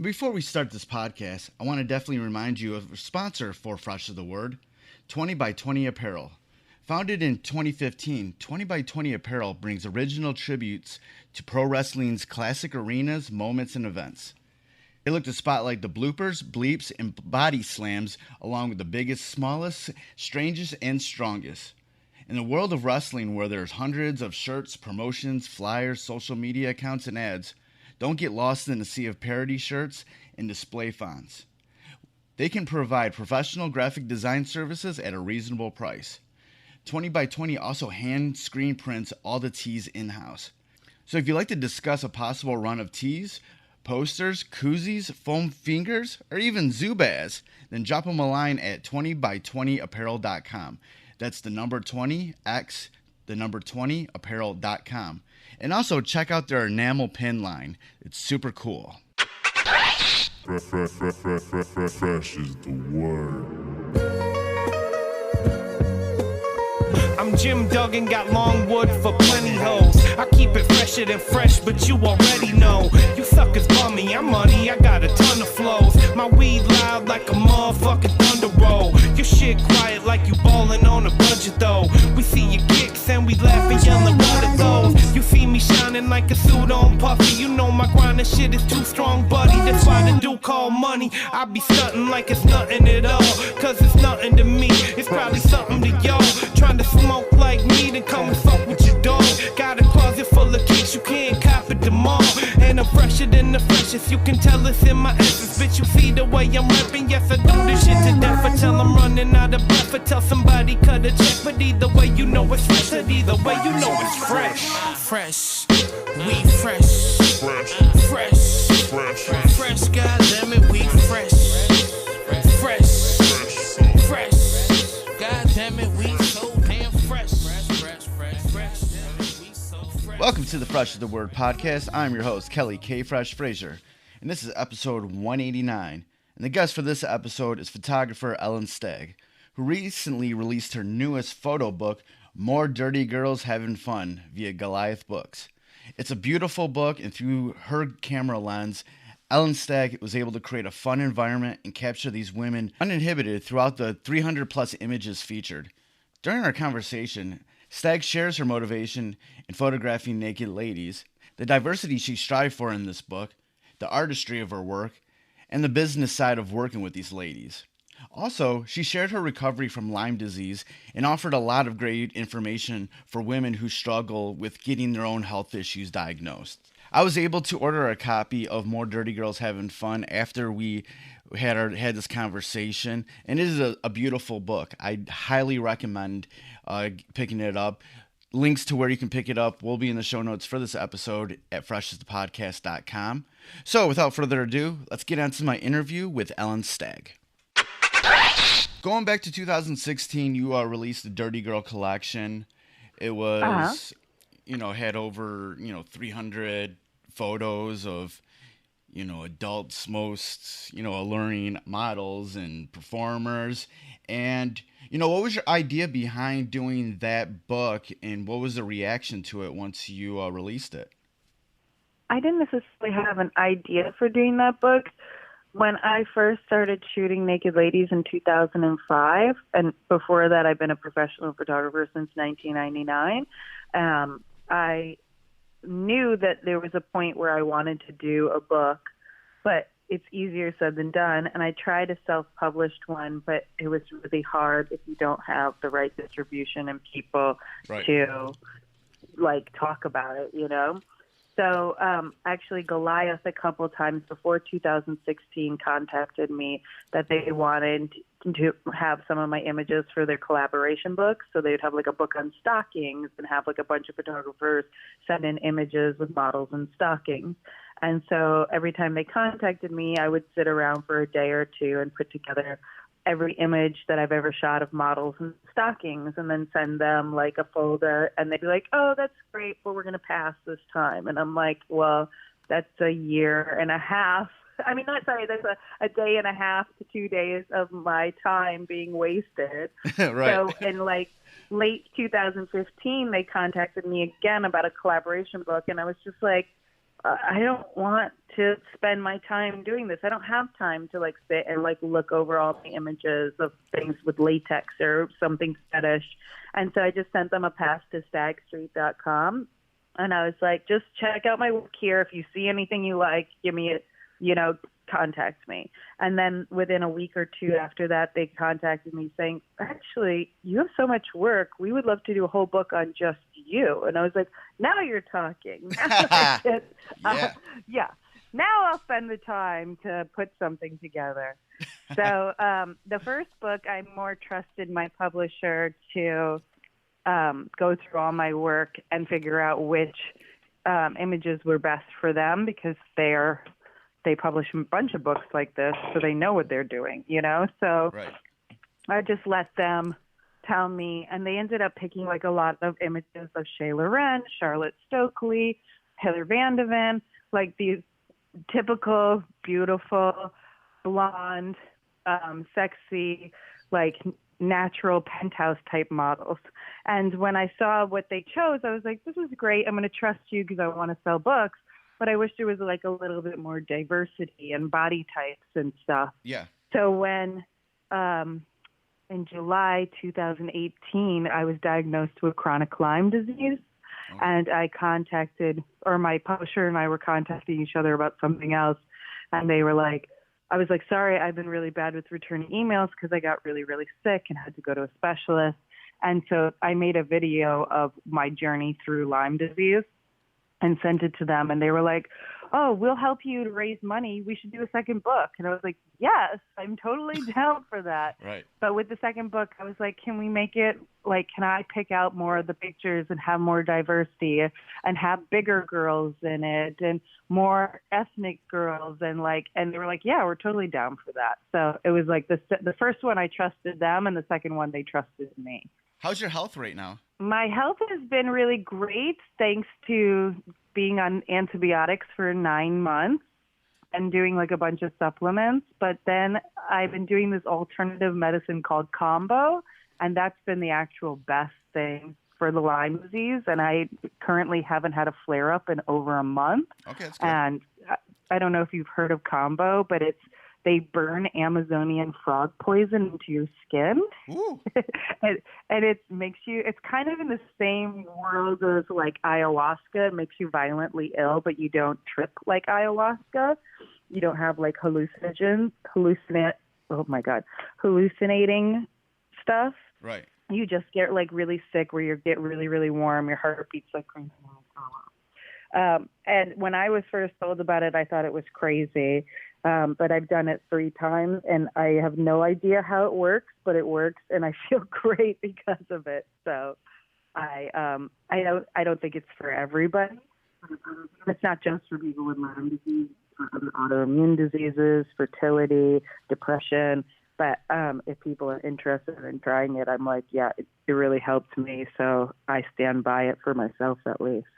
Before we start this podcast, I want to definitely remind you of a sponsor for Fresh is the Word, 20 by 20 Apparel. Founded in 2015, 20 by 20 Apparel brings original tributes to pro wrestling's classic arenas, moments, and events. They look to spotlight the bloopers, bleeps, and body slams along with the biggest, smallest, strangest, and strongest. In the world of wrestling where there's hundreds of shirts, promotions, flyers, social media accounts, and ads, don't get lost in the sea of parody shirts and display fonts. They can provide professional graphic design services at a reasonable price. 20 by 20 also hand screen prints all the tees in-house. So if you'd like to discuss a possible run of tees, posters, koozies, foam fingers, or even Zubaz, then drop them a line at 20by20apparel.com. That's the number 20x, the number 20apparel.com. And also check out their enamel pin line. It's super cool. Fresh is the word. I'm Jim Duggan, got long wood for plenty hoes. I keep it fresher than fresh, but you already know. You suckers bummy, I'm money, I got a ton of flows. My weed loud like a motherfucking thunder roll. Your shit quiet like you ballin' on a budget though. We see your kicks and we laugh and yellin' what it goes. You see me shining like a suit on puffy. You know my grindin' shit is too strong, buddy. That's why the dude call money. I be stuntin' like it's nothing at all. Cause it's nothing to me, it's probably something to y'all. Trying to smoke like me, then come and fuck with your dog. Got a closet full of kicks, you can't cop it tomorrow. And I'm fresher than the freshest, you can tell it's in my essence. Bitch, you see the way I'm rapping, yes I do this shit to death. I tell I'm running out of breath, I tell somebody cut a check. But either way you know it's fresh, and either way you know it's fresh. Fresh, we fresh. Fresh, fresh, fresh, goddammit, we fresh. Fresh, fresh, goddammit, we so damn fresh. Welcome to the Fresh is the Word podcast. I'm your host, Kelly K. Fresh Frazier, and this is episode 189. And the guest for this episode is photographer Ellen Stagg, who recently released her newest photo book, More Dirty Girls Having Fun, via Goliath Books. It's a beautiful book, and through her camera lens, Ellen Stagg was able to create a fun environment and capture these women uninhibited throughout the 300 plus images featured. During our conversation, Stagg shares her motivation in photographing naked ladies, the diversity she strived for in this book, the artistry of her work, and the business side of working with these ladies. Also, she shared her recovery from Lyme disease and offered a lot of great information for women who struggle with getting their own health issues diagnosed. I was able to order a copy of More Dirty Girls Having Fun after we had this conversation, and it is a beautiful book. I highly recommend picking it up. Links to where you can pick it up will be in the show notes for this episode at freshasthepodcast.com. So without further ado, let's get on to my interview with Ellen Stagg. Going back to 2016, you released the Dirty Girl collection. It was, had over, 300 photos of, adults, most, alluring models and performers. And, what was your idea behind doing that book, and what was the reaction to it once you released it? I didn't necessarily have an idea for doing that book. When I first started shooting naked ladies in 2005, and before that I've been a professional photographer since 1999, I knew that there was a point where I wanted to do a book, but it's easier said than done. And I tried a self-published one, but it was really hard if you don't have the right distribution and people to talk about it, So actually Goliath a couple of times before 2016 contacted me that they wanted to have some of my images for their collaboration books. So they'd have a book on stockings and have a bunch of photographers send in images with models and stockings. And so every time they contacted me, I would sit around for a day or two and put together every image that I've ever shot of models and stockings and then send them a folder, and they'd be like, oh, that's great, but we're going to pass this time. And I'm like, well, that's a year and a half. I mean, that's a day and a half to 2 days of my time being wasted. Right. So in late 2015, they contacted me again about a collaboration book, and I was just like, I don't want to spend my time doing this. I don't have time to like sit and like look over all the images of things with latex or something fetish. And so I just sent them a pass to stagstreet.com. And I was like, just check out my work here. If you see anything you like, give me it, contact me. And then within a week or two after that, they contacted me saying, actually, you have so much work. We would love to do a whole book on just you. And I was like, now you're talking. Yeah. Now I'll spend the time to put something together. So the first book, I more trusted my publisher to go through all my work and figure out which images were best for them, because they publish a bunch of books like this, so they know what they're doing, So Right. I just let them tell me, and they ended up picking like a lot of images of Shea Loren, Charlotte Stokely, Heather Van de Ven, like these typical, beautiful, blonde, sexy, like natural penthouse type models. And when I saw what they chose, I was like, this is great. I'm going to trust you because I want to sell books. But I wish there was like a little bit more diversity and body types and stuff. Yeah. So when in July 2018, I was diagnosed with chronic Lyme disease, and I contacted, or my publisher and I were contacting each other about something else, and they were like, I was like, sorry, I've been really bad with returning emails because I got really, really sick and had to go to a specialist. And so I made a video of my journey through Lyme disease and sent it to them. And they were like, oh, we'll help you to raise money. We should do a second book. And I was like, yes, I'm totally down for that. Right. But with the second book, I was like, can we make it, like, can I pick out more of the pictures and have more diversity and have bigger girls in it and more ethnic girls? And they were like, yeah, we're totally down for that. So it was like the first one I trusted them, and the second one they trusted me. How's your health right now? My health has been really great thanks to being on antibiotics for 9 months and doing like a bunch of supplements. But then I've been doing this alternative medicine called Combo, and that's been the actual best thing for the Lyme disease. And I currently haven't had a flare up in over a month. Okay, that's good. And I don't know if you've heard of Combo, but they burn Amazonian frog poison into your skin. Ooh. and it makes you, it's kind of in the same world as like ayahuasca. It makes you violently ill, but you don't trip like ayahuasca. You don't have like hallucinating stuff. Right. You just get like really sick where you get really, really warm. Your heart beats like crazy. And when I was first told about it, I thought it was crazy. But I've done it 3 times, and I have no idea how it works, but it works, and I feel great because of it. So I don't think it's for everybody. It's not just for people with Lyme disease, for other autoimmune diseases, fertility, depression. But if people are interested in trying it, I'm like, yeah, it really helped me. So I stand by it for myself at least.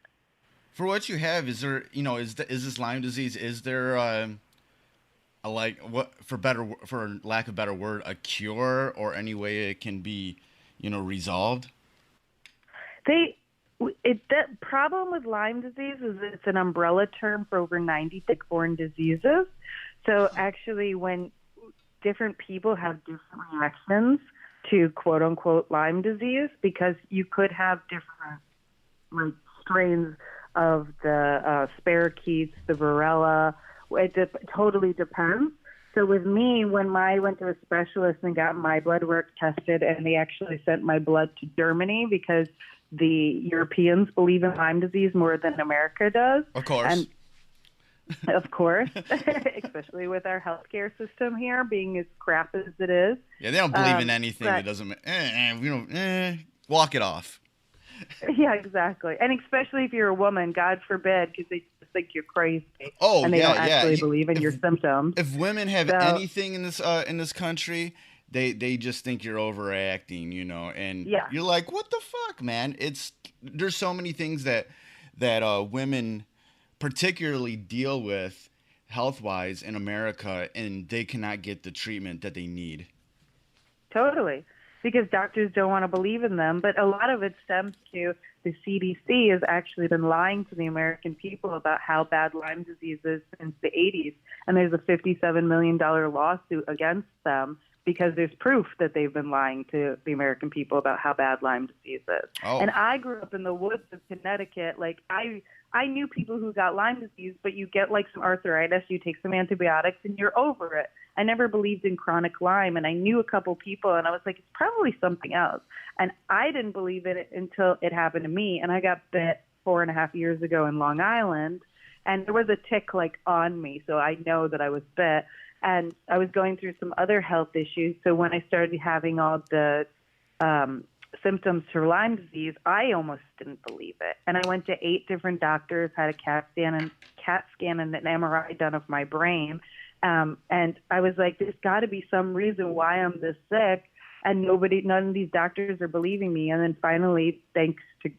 For what you have, is there, is this Lyme disease? Is there for lack of a better word, a cure or any way it can be, resolved? The problem with Lyme disease is it's an umbrella term for over 90 tick-borne diseases. So actually, when different people have different reactions to quote-unquote Lyme disease, because you could have different strains of the spirochetes, the Varroa. It totally depends. So with me, when I went to a specialist and got my blood work tested, and they actually sent my blood to Germany because the Europeans believe in Lyme disease more than America does. Of course. And of course, especially with our healthcare system here being as crap as it is. Yeah, they don't believe in anything that doesn't. Walk it off. Yeah, exactly. And especially if you're a woman, God forbid, because they just think you're crazy. Oh, and they don't actually believe in your symptoms. If women have anything in this country, they just think you're overacting, and you're like, what the fuck, man? There's so many things that women particularly deal with health-wise in America, and they cannot get the treatment that they need. Totally. because doctors don't want to believe in them. But a lot of it stems to the CDC has actually been lying to the American people about how bad Lyme disease is since the 80s. And there's a $57 million lawsuit against them because there's proof that they've been lying to the American people about how bad Lyme disease is. Oh. And I grew up in the woods of Connecticut. Like, I knew people who got Lyme disease, but you get like some arthritis, you take some antibiotics, and you're over it. I never believed in chronic Lyme, and I knew a couple people, and I was like, it's probably something else. And I didn't believe it until it happened to me, and I got bit 4.5 years ago in Long Island, and there was a tick like on me, so I know that I was bit. And I was going through some other health issues, so when I started having all the symptoms for Lyme disease, I almost didn't believe it. And I went to 8 different doctors, had a CAT scan and an MRI done of my brain. And I was like, there's got to be some reason why I'm this sick. And none of these doctors are believing me. And then finally, thanks to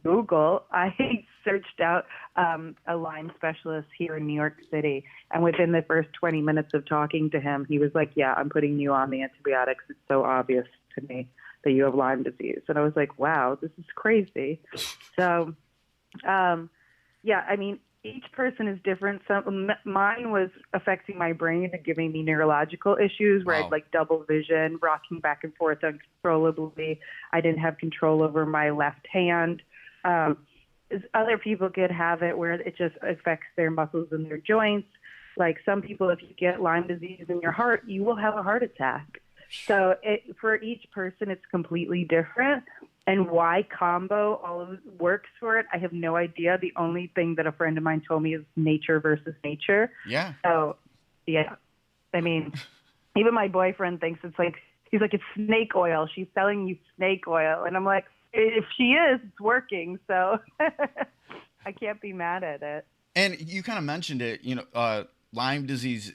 Google, I searched out a Lyme specialist here in New York City. And within the first 20 minutes of talking to him, he was like, yeah, I'm putting you on the antibiotics. It's so obvious to me that you have Lyme disease. And I was like, wow, this is crazy. So, yeah, I mean, each person is different. Mine was affecting my brain and giving me neurological issues where Wow. I'd like double vision, rocking back and forth uncontrollably. I didn't have control over my left hand. Other people could have it where it just affects their muscles and their joints. Like some people, if you get Lyme disease in your heart, you will have a heart attack. So for each person, it's completely different. And why combo all of it works for it, I have no idea. The only thing that a friend of mine told me is nature versus nature. Yeah. So, yeah. I mean, even my boyfriend thinks he's like, it's snake oil. She's selling you snake oil. And I'm like, if she is, it's working. So I can't be mad at it. And you kind of mentioned it, Lyme disease,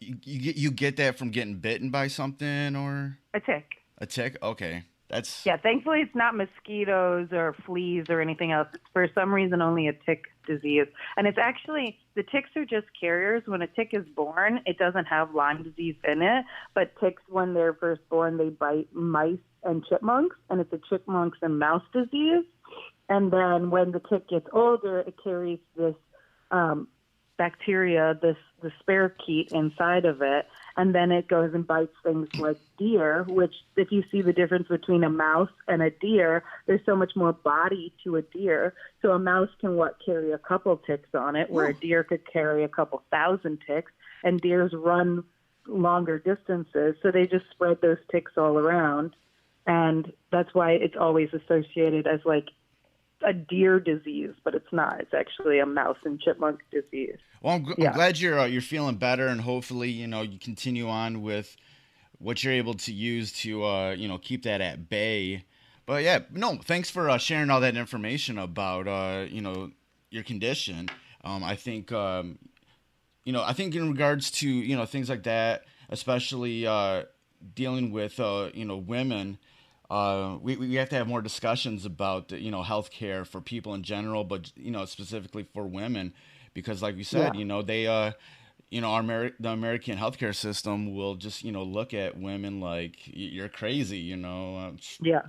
you get that from getting bitten by something or? A tick. A tick? Okay. Yeah, thankfully it's not mosquitoes or fleas or anything else. It's for some reason only a tick disease. And it's actually, the ticks are just carriers. When a tick is born, it doesn't have Lyme disease in it. But ticks, when they're first born, they bite mice and chipmunks. And it's a chipmunks and mouse disease. And then when the tick gets older, it carries this bacteria, the spirochete inside of it, and then it goes and bites things like deer, which if you see the difference between a mouse and a deer, there's so much more body to a deer. So a mouse can carry a couple ticks on it, where a deer could carry a couple thousand ticks, and deers run longer distances, so they just spread those ticks all around. And that's why it's always associated as like a deer disease, but it's not. It's actually a mouse and chipmunk disease. Well, I'm glad you're feeling better, and hopefully, you continue on with what you're able to use to, keep that at bay. But yeah, no, thanks for sharing all that information about, your condition. I think in regards to, things like that, especially dealing with, women, we have to have more discussions about, healthcare for people in general, but, specifically for women, because like we said, they, the American healthcare system will just, look at women like you're crazy, Yeah.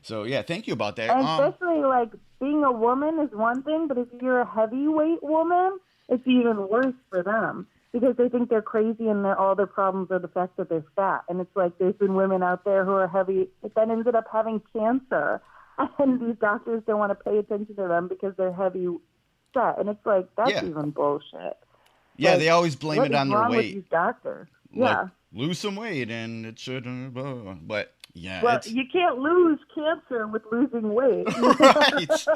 So yeah, thank you about that. And especially like being a woman is one thing, but if you're a heavyweight woman, it's even worse for them because they think they're crazy and all their problems are the fact that they're fat. And it's like there's been women out there who are heavy that ended up having cancer, and these doctors don't want to pay attention to them because they're heavy set. And it's like that's even bullshit. Yeah, like, they always blame it on their weight. With these doctors? Like, Yeah. lose some weight and it should, but yeah. Well, you can't lose cancer with losing weight. Right.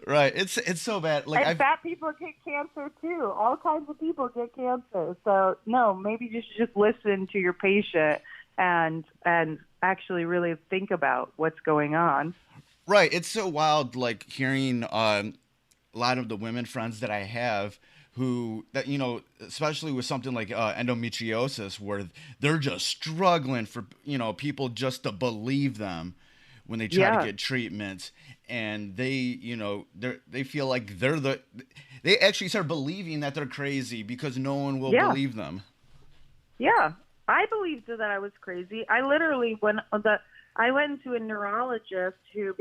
Right. It's so bad. Like and fat people get cancer too. All kinds of people get cancer. So no, maybe you should just listen to your patient and actually really think about what's going on. Right. It's so wild, like hearing a lot of the women friends that I have who, that especially with something like endometriosis, where they're just struggling for, people just to believe them when they try to get treatments. And they, they feel like they actually start believing that they're crazy because no one will believe them. Yeah. I believed that I was crazy. I literally I went to a neurologist who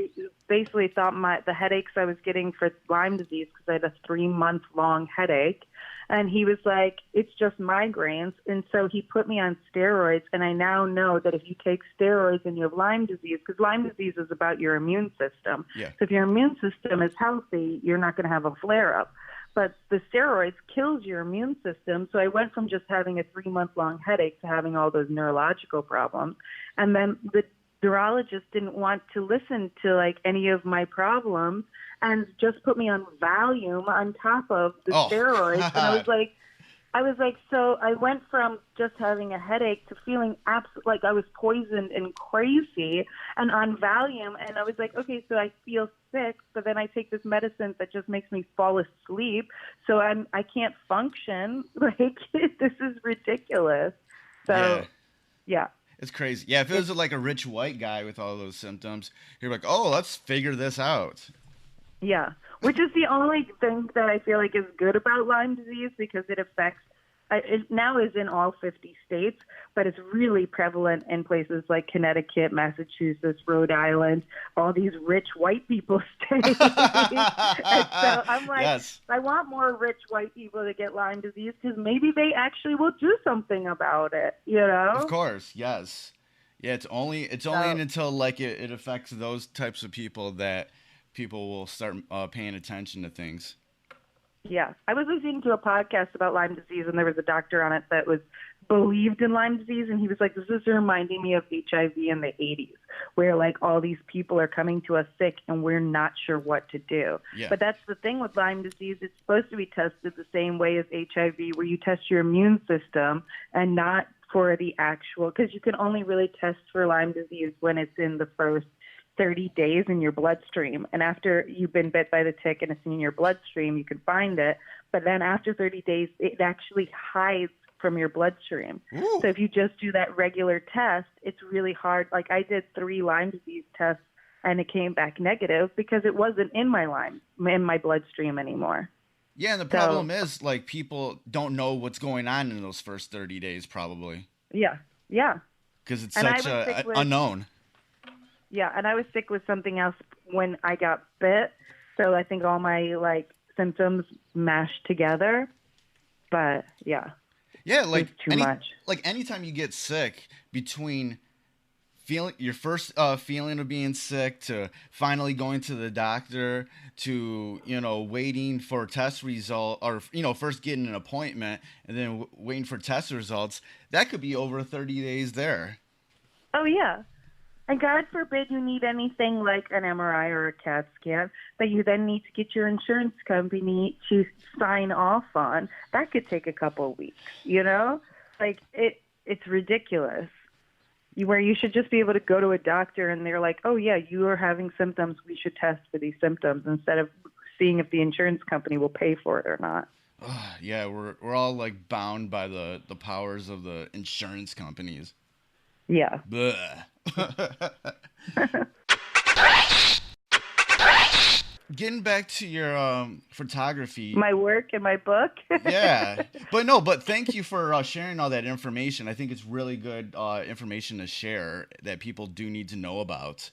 basically thought the headaches I was getting for Lyme disease, because I had a 3-month long headache, and he was like, it's just migraines. And so he put me on steroids, and I now know that if you take steroids and you have Lyme disease, because Lyme disease is about your immune system. Yeah. So if your immune system is healthy, you're not going to have a flare-up. But the steroids kills your immune system. So I went from just having a 3-month-long headache to having all those neurological problems. And then the neurologist didn't want to listen to like any of my problems and just put me on Valium on top of the steroids. God. And I was like, so I went from just having a headache to feeling like I was poisoned and crazy and on Valium. And I was like, okay, so I feel sick, but then I take this medicine that just makes me fall asleep. So I can't function. Like, this is ridiculous. So, yeah. It's crazy. Yeah, if it was like a rich white guy with all those symptoms, you're like, oh, let's figure this out. Yeah, which is the only thing that I feel like is good about Lyme disease, because it affects, it now is in all 50 states, but it's really prevalent in places like Connecticut, Massachusetts, Rhode Island, all these rich white people states. And so I'm like, yes. I want more rich white people to get Lyme disease, because maybe they actually will do something about it, you know? Of course, yes. Yeah, it's only until like it affects those types of people that people will start paying attention to things. Yeah. I was listening to a podcast about Lyme disease, and there was a doctor on it that believed in Lyme disease, and he was like, this is reminding me of HIV in the 80s, where like all these people are coming to us sick and we're not sure what to do. Yeah. But that's the thing with Lyme disease. It's supposed to be tested the same way as HIV, where you test your immune system and not for the actual, because you can only really test for Lyme disease when it's in the first 30 days in your bloodstream. And after you've been bit by the tick and it's in your bloodstream, you can find it. But then after 30 days, it actually hides from your bloodstream. Ooh. So if you just do that regular test, it's really hard. Like I did 3 Lyme disease tests and it came back negative because it wasn't in my bloodstream anymore. Yeah, and the problem is like people don't know what's going on in those first 30 days probably. Yeah. Yeah. Because it's such a unknown. Yeah, and I was sick with something else when I got bit, so I think all my like symptoms mashed together. But yeah, like too much. Like anytime you get sick, between feeling your first feeling of being sick to finally going to the doctor to waiting for test result, or first getting an appointment and then waiting for test results, that could be over 30 days there. Oh yeah. And God forbid you need anything like an MRI or a CAT scan that you then need to get your insurance company to sign off on. That could take a couple of weeks, Like, it's ridiculous. Where you should just be able to go to a doctor and they're like, oh, yeah, you are having symptoms. We should test for these symptoms, instead of seeing if the insurance company will pay for it or not. Yeah, we're all, like, bound by the powers of the insurance companies. Yeah. Getting back to your photography, my work and my book. Yeah, but thank you for sharing all that information. I think it's really good information to share that people do need to know about.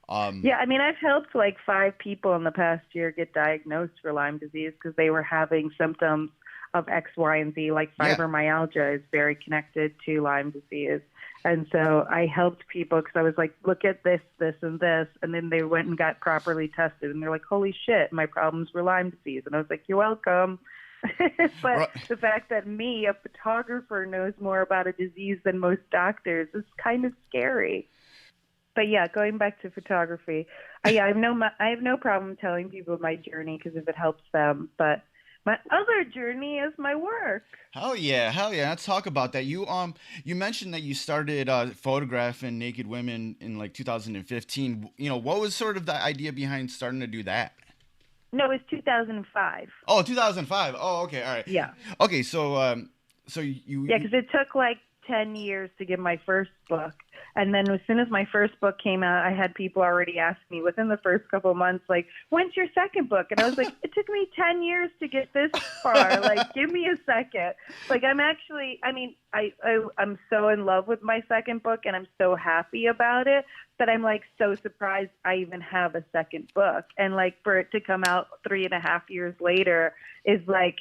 Yeah, I mean, I've helped like 5 people in the past year get diagnosed for Lyme disease because they were having symptoms of X, Y, and Z. Like fibromyalgia is very connected to Lyme disease. And so I helped people because I was like, look at this, this, and this. And then they went and got properly tested. And they're like, holy shit, my problems were Lyme disease. And I was like, you're welcome. But the fact that me, a photographer, knows more about a disease than most doctors is kind of scary. But yeah, going back to photography, I have no problem telling people my journey because if it helps them. But my other journey is my work. Hell yeah. Let's talk about that. You mentioned that you started photographing naked women in like 2015. What was sort of the idea behind starting to do that? No, it was 2005. Oh, 2005. Oh, okay, all right. Yeah. Okay, so you. Yeah, because it took like 10 years to get my first book, And then as soon as my first book came out, I had people already ask me within the first couple of months, like, when's your second book? And I was like, it took me 10 years to get this far. Like, give me a second. Like, I'm actually, I mean, I'm so in love with my second book and I'm so happy about it that I'm like so surprised I even have a second book. And like for it to come out 3.5 years later is like,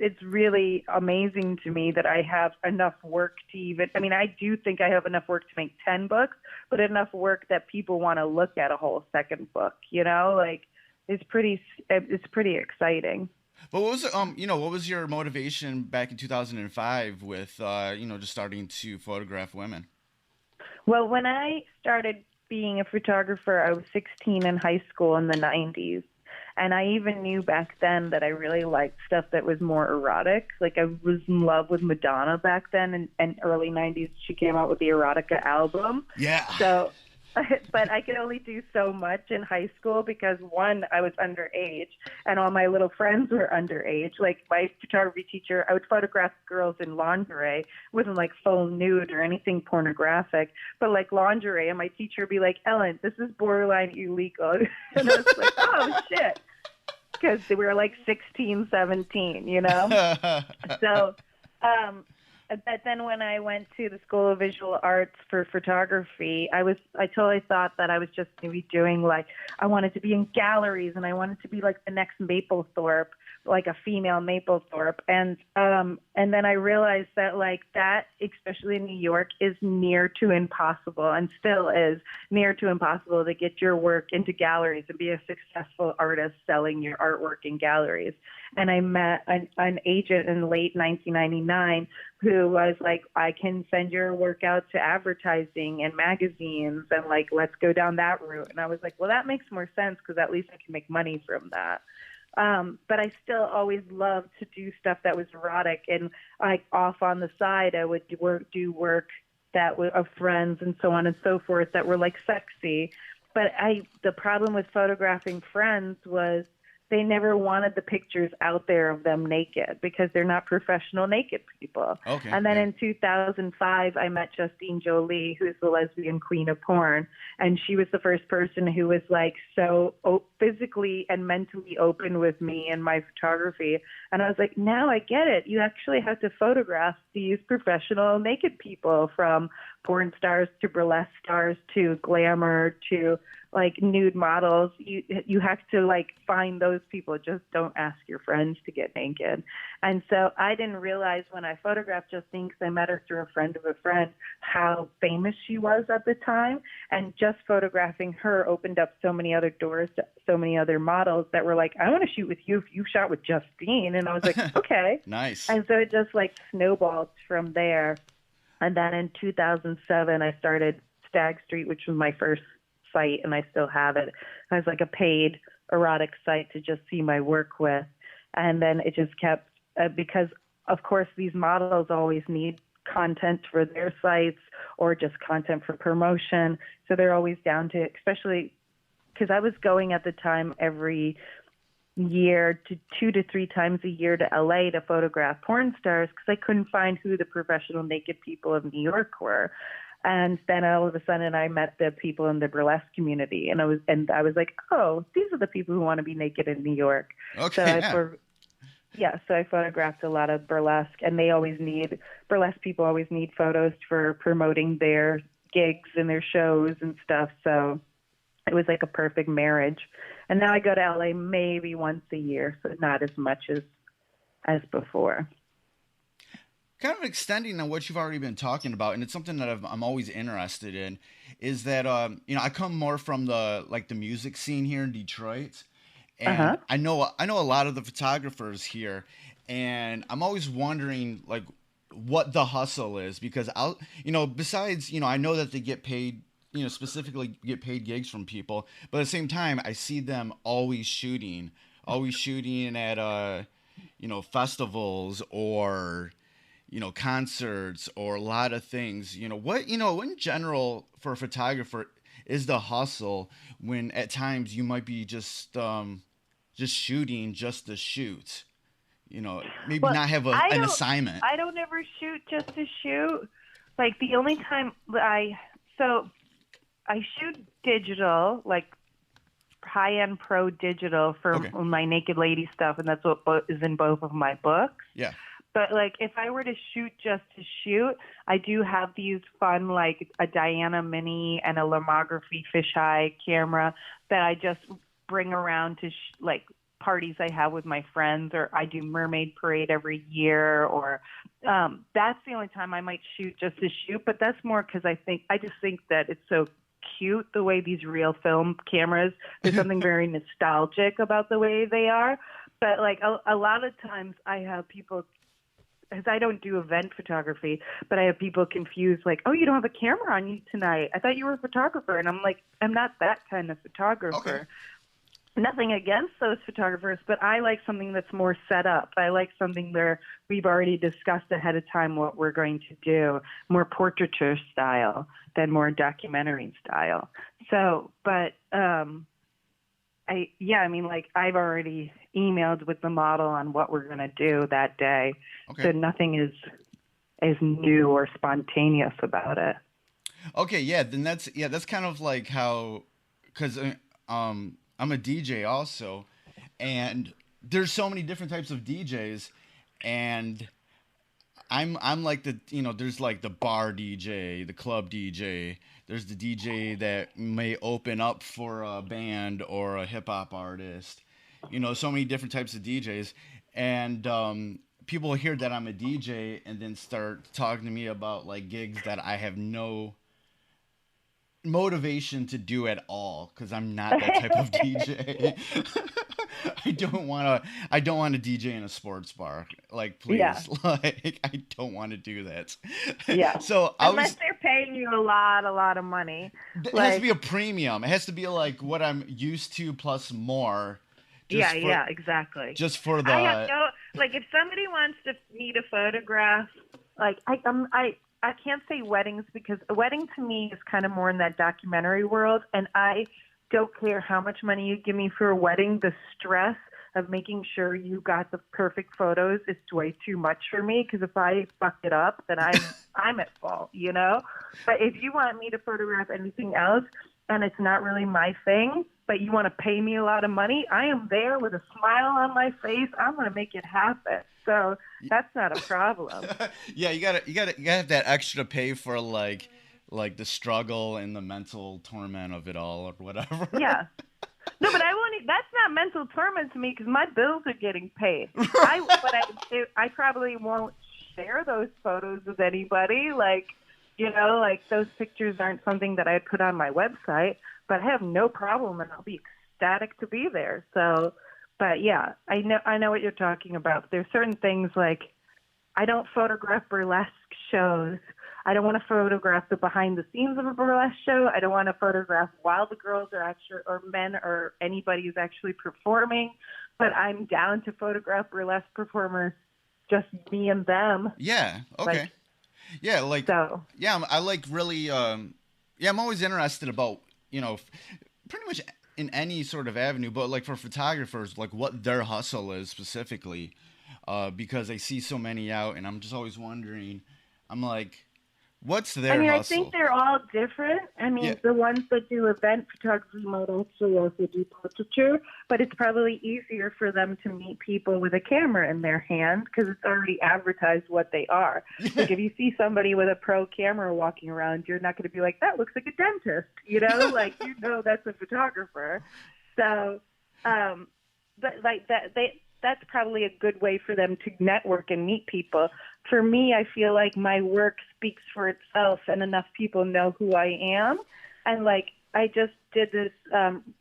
it's really amazing to me that I have enough work to even, I mean, I do think I have enough work to make 10 books, but enough work that people want to look at a whole second book, you know, like it's pretty exciting. But what was what was your motivation back in 2005 with just starting to photograph women? Well, when I started being a photographer, I was 16 in high school in the 90s. And I even knew back then that I really liked stuff that was more erotic. Like I was in love with Madonna back then, and early 90s she came out with the Erotica album. Yeah. So, but I could only do so much in high school because one, I was underage and all my little friends were underage. Like my photography teacher, I would photograph girls in lingerie. It wasn't like full nude or anything pornographic, but like lingerie. And my teacher would be like, Ellen, this is borderline illegal. And I was like, oh shit. Because we were like 16, 17, you know? So, but then when I went to the School of Visual Arts for photography, I totally thought that I was just going to be doing like, I wanted to be in galleries and I wanted to be like the next Mapplethorpe, like a female Mapplethorpe. And then I realized that like that, especially in New York, is near to impossible and still is near to impossible to get your work into galleries and be a successful artist selling your artwork in galleries. And I met an agent in late 1999 who was like, I can send your work out to advertising and magazines and like, let's go down that route. And I was like, well, that makes more sense because at least I can make money from that. But I still always loved to do stuff that was erotic and like off on the side, I would do work that was of friends and so on and so forth that were like sexy. But the problem with photographing friends was they never wanted the pictures out there of them naked because they're not professional naked people. Okay. And then in 2005, I met Justine Jolie, who's the lesbian queen of porn. And she was the first person who was like so physically and mentally open with me and my photography. And I was like, now I get it. You actually have to photograph these professional naked people, from porn stars to burlesque stars to glamour to like nude models. You have to like find those people. Just don't ask your friends to get naked. And so I didn't realize when I photographed Justine, because I met her through a friend of a friend, how famous she was at the time. And just photographing her opened up so many other doors to so many other models that were like, I want to shoot with you if you shot with Justine. And I was like, okay. Nice. And so it just like snowballed from there. And then in 2007, I started Stagg Street, which was my first site, and I still have it. It was like a paid erotic site to just see my work with. And then it just kept, because of course these models always need content for their sites or just content for promotion. So they're always down to, especially because I was going at the time every year to 2 to 3 times a year to LA to photograph porn stars because I couldn't find who the professional naked people of New York were. And then all of a sudden I met the people in the burlesque community, and I was like, oh, these are the people who want to be naked in New York. Okay. So I photographed a lot of burlesque, and burlesque people always need photos for promoting their gigs and their shows and stuff. So it was like a perfect marriage. And now I go to LA maybe once a year, so not as much as before. Kind of extending on what you've already been talking about, and it's something that I'm always interested in, is that I come more from the music scene here in Detroit, and I know a lot of the photographers here, and I'm always wondering like what the hustle is, because besides I know that they get paid, specifically get paid gigs from people, but at the same time I see them always shooting at festivals or concerts or a lot of things. What in general for a photographer is the hustle when at times you might be just shooting just to shoot, maybe not have an assignment. I don't ever shoot just to shoot. Like the only time I so I shoot digital, like high-end pro digital for my naked lady stuff, and that's what is in both of my books. Yeah. But like if I were to shoot just to shoot, I do have these fun, like a Diana Mini and a lomography fisheye camera that I just bring around to like parties I have with my friends, or I do Mermaid Parade every year, or that's the only time I might shoot just to shoot. But that's more because I just think that it's so cute the way these real film cameras. There's something very nostalgic about the way they are. But like a lot of times I have people, because I don't do event photography, but I have people confused, like, oh, you don't have a camera on you tonight. I thought you were a photographer. And I'm like, I'm not that kind of photographer. Okay. Nothing against those photographers, but I like something that's more set up. I like something where we've already discussed ahead of time what we're going to do, more portraiture style than more documentary style. So, but I've already emailed with the model on what we're going to do that day. Okay. So nothing is new or spontaneous about it. Okay, yeah, then that's kind of like how, because I'm a DJ also, and there's so many different types of DJs, and I'm like there's like the bar DJ, the club DJ, there's the DJ that may open up for a band or a hip hop artist, so many different types of DJs, and people hear that I'm a DJ and then start talking to me about like gigs that I have no motivation to do at all, because I'm not that type of DJ. I don't want to DJ in a sports bar. Like, please, like, I don't want to do that. Yeah. So unless they're paying you a lot of money, it has to be a premium. It has to be like what I'm used to plus more. Exactly. Just for the. Like if somebody wants me to photograph, like I can't say weddings, because a wedding to me is kind of more in that documentary world, and I don't care how much money you give me for a wedding. The stress of making sure you got the perfect photos is way too much for me, because if I fuck it up, then I'm at fault, But if you want me to photograph anything else and it's not really my thing, but you want to pay me a lot of money, I am there with a smile on my face. I'm going to make it happen. So that's not a problem. Yeah, you gotta have that extra pay for like the struggle and the mental torment of it all or whatever. Yeah. No, but that's not mental torment to me, because my bills are getting paid. I probably won't share those photos with anybody. Like, like those pictures aren't something that I'd put on my website, but I have no problem, and I'll be ecstatic to be there. So. But yeah, I know what you're talking about. There's certain things like I don't photograph burlesque shows. I don't want to photograph the behind the scenes of a burlesque show. I don't want to photograph while the girls are actually, or men or anybody who's actually performing. But I'm down to photograph burlesque performers, just me and them. Yeah. Okay. I like really. I'm always interested about pretty much in any sort of avenue, but like for photographers, like what their hustle is specifically, because I see so many out, and I'm just always wondering, I'm like, what's their hustle? I think they're all different. The ones that do event photography might actually also do portraiture, but it's probably easier for them to meet people with a camera in their hand, because it's already advertised what they are. Like if you see somebody with a pro camera walking around, you're not going to be like, that looks like a dentist, like, that's a photographer. So, but like that's probably a good way for them to network and meet people. For me, I feel like my work speaks for itself, and enough people know who I am. And like, I just did this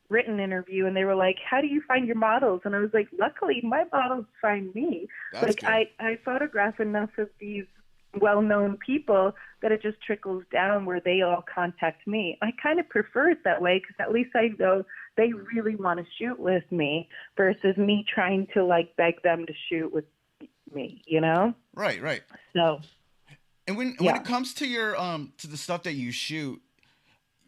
written interview, and they were like, how do you find your models? And I was like, luckily my models find me. That's good. I photograph enough of these well-known people that it just trickles down where they all contact me. I kind of prefer it that way, because at least I know they really want to shoot with me versus me trying to like beg them to shoot with me, Right. So, and when it comes to your to the stuff that you shoot,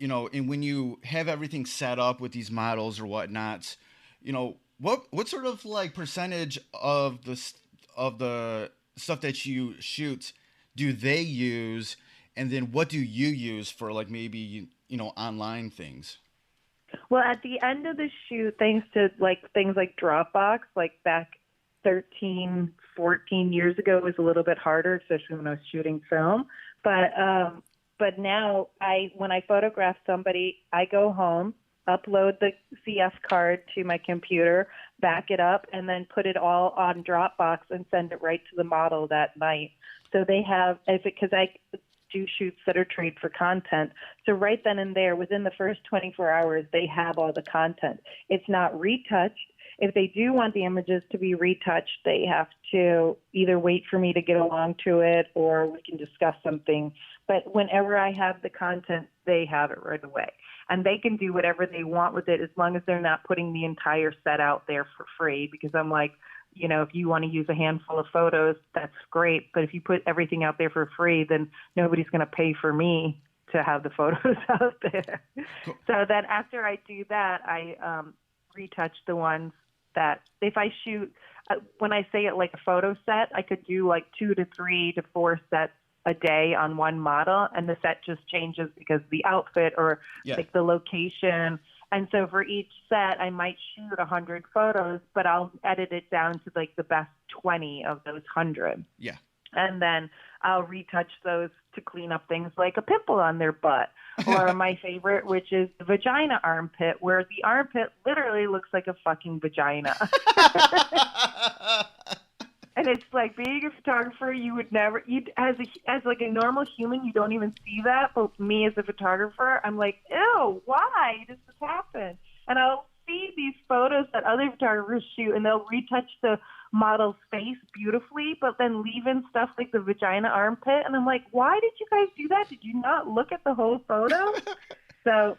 and when you have everything set up with these models or whatnot, what sort of like percentage of the stuff that you shoot do they use, And then what do you use for like maybe, online things? Well, at the end of the shoot, thanks to like things like Dropbox, like back 13, 14 years ago, it was a little bit harder, especially when I was shooting film. But now when I photograph somebody, I go home, upload the CF card to my computer, back it up, and then put it all on Dropbox and send it right to the model that night. So they have, because I do shoots that are trade for content. So right then and there, within the first 24 hours, they have all the content. It's not retouched. If they do want the images to be retouched, they have to either wait for me to get along to it or we can discuss something. But whenever I have the content, they have it right away. And they can do whatever they want with it as long as they're not putting the entire set out there for free. Because I'm like, if you want to use a handful of photos, that's great. But if you put everything out there for free, then nobody's going to pay for me to have the photos out there. Cool. So then after I do that, I retouch the ones that if I shoot, when I say it like a photo set, I could do like 2 to 3 to 4 sets a day on one model, and the set just changes because of the outfit or like the location. And so for each set, I might shoot 100 photos, but I'll edit it down to like the best 20 of those 100. Yeah. And then I'll retouch those to clean up things like a pimple on their butt. Or my favorite, which is the vagina armpit, where the armpit literally looks like a fucking vagina. And it's like being a photographer, you would never, as like a normal human, you don't even see that. But me as a photographer, I'm like, ew, why does this happen? And I'll see these photos that other photographers shoot, and they'll retouch the model's face beautifully, but then leave in stuff like the vagina armpit. And I'm like, why did you guys do that? Did you not look at the whole photo? So,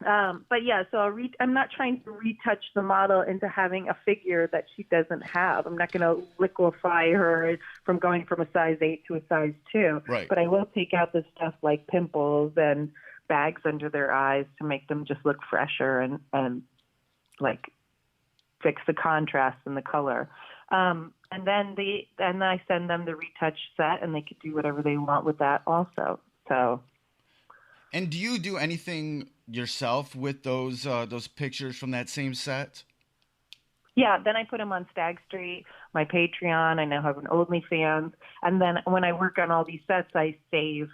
but yeah, so I'm not trying to retouch the model into having a figure that she doesn't have. I'm not going to liquefy her from going from a size 8 to a size 2. Right. But I will take out the stuff like pimples and bags under their eyes to make them just look fresher and like fix the contrast and the color. And then I send them the retouch set, and they could do whatever they want with that also. So. And do you do anything yourself with those pictures from that same set? Yeah, then I put them on Stagg Street, my Patreon. I now have an OnlyFans. And then when I work on all these sets, I save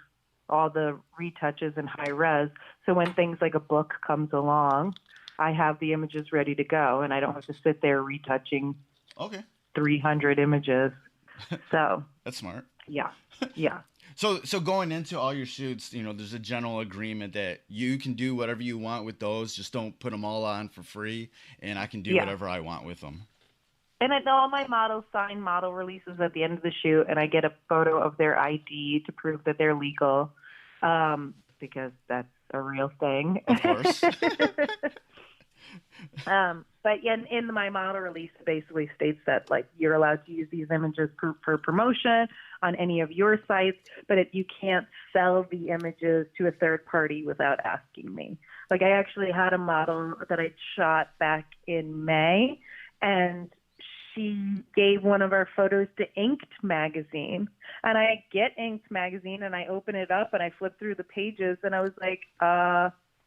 all the retouches in high res. So when things like a book comes along, I have the images ready to go, and I don't have to sit there retouching 300 images. So that's smart. Yeah. So going into all your shoots, there's a general agreement that you can do whatever you want with those. Just don't put them all on for free, and I can do whatever I want with them. And all my models sign model releases at the end of the shoot, and I get a photo of their ID to prove that they're legal, because that's a real thing. Of course. But in my model release, it basically states that like you're allowed to use these images for promotion on any of your sites, but you can't sell the images to a third party without asking me. Like I actually had a model that I shot back in May, and she gave one of our photos to Inked magazine, and I get Inked magazine and I open it up and I flip through the pages, and I was like,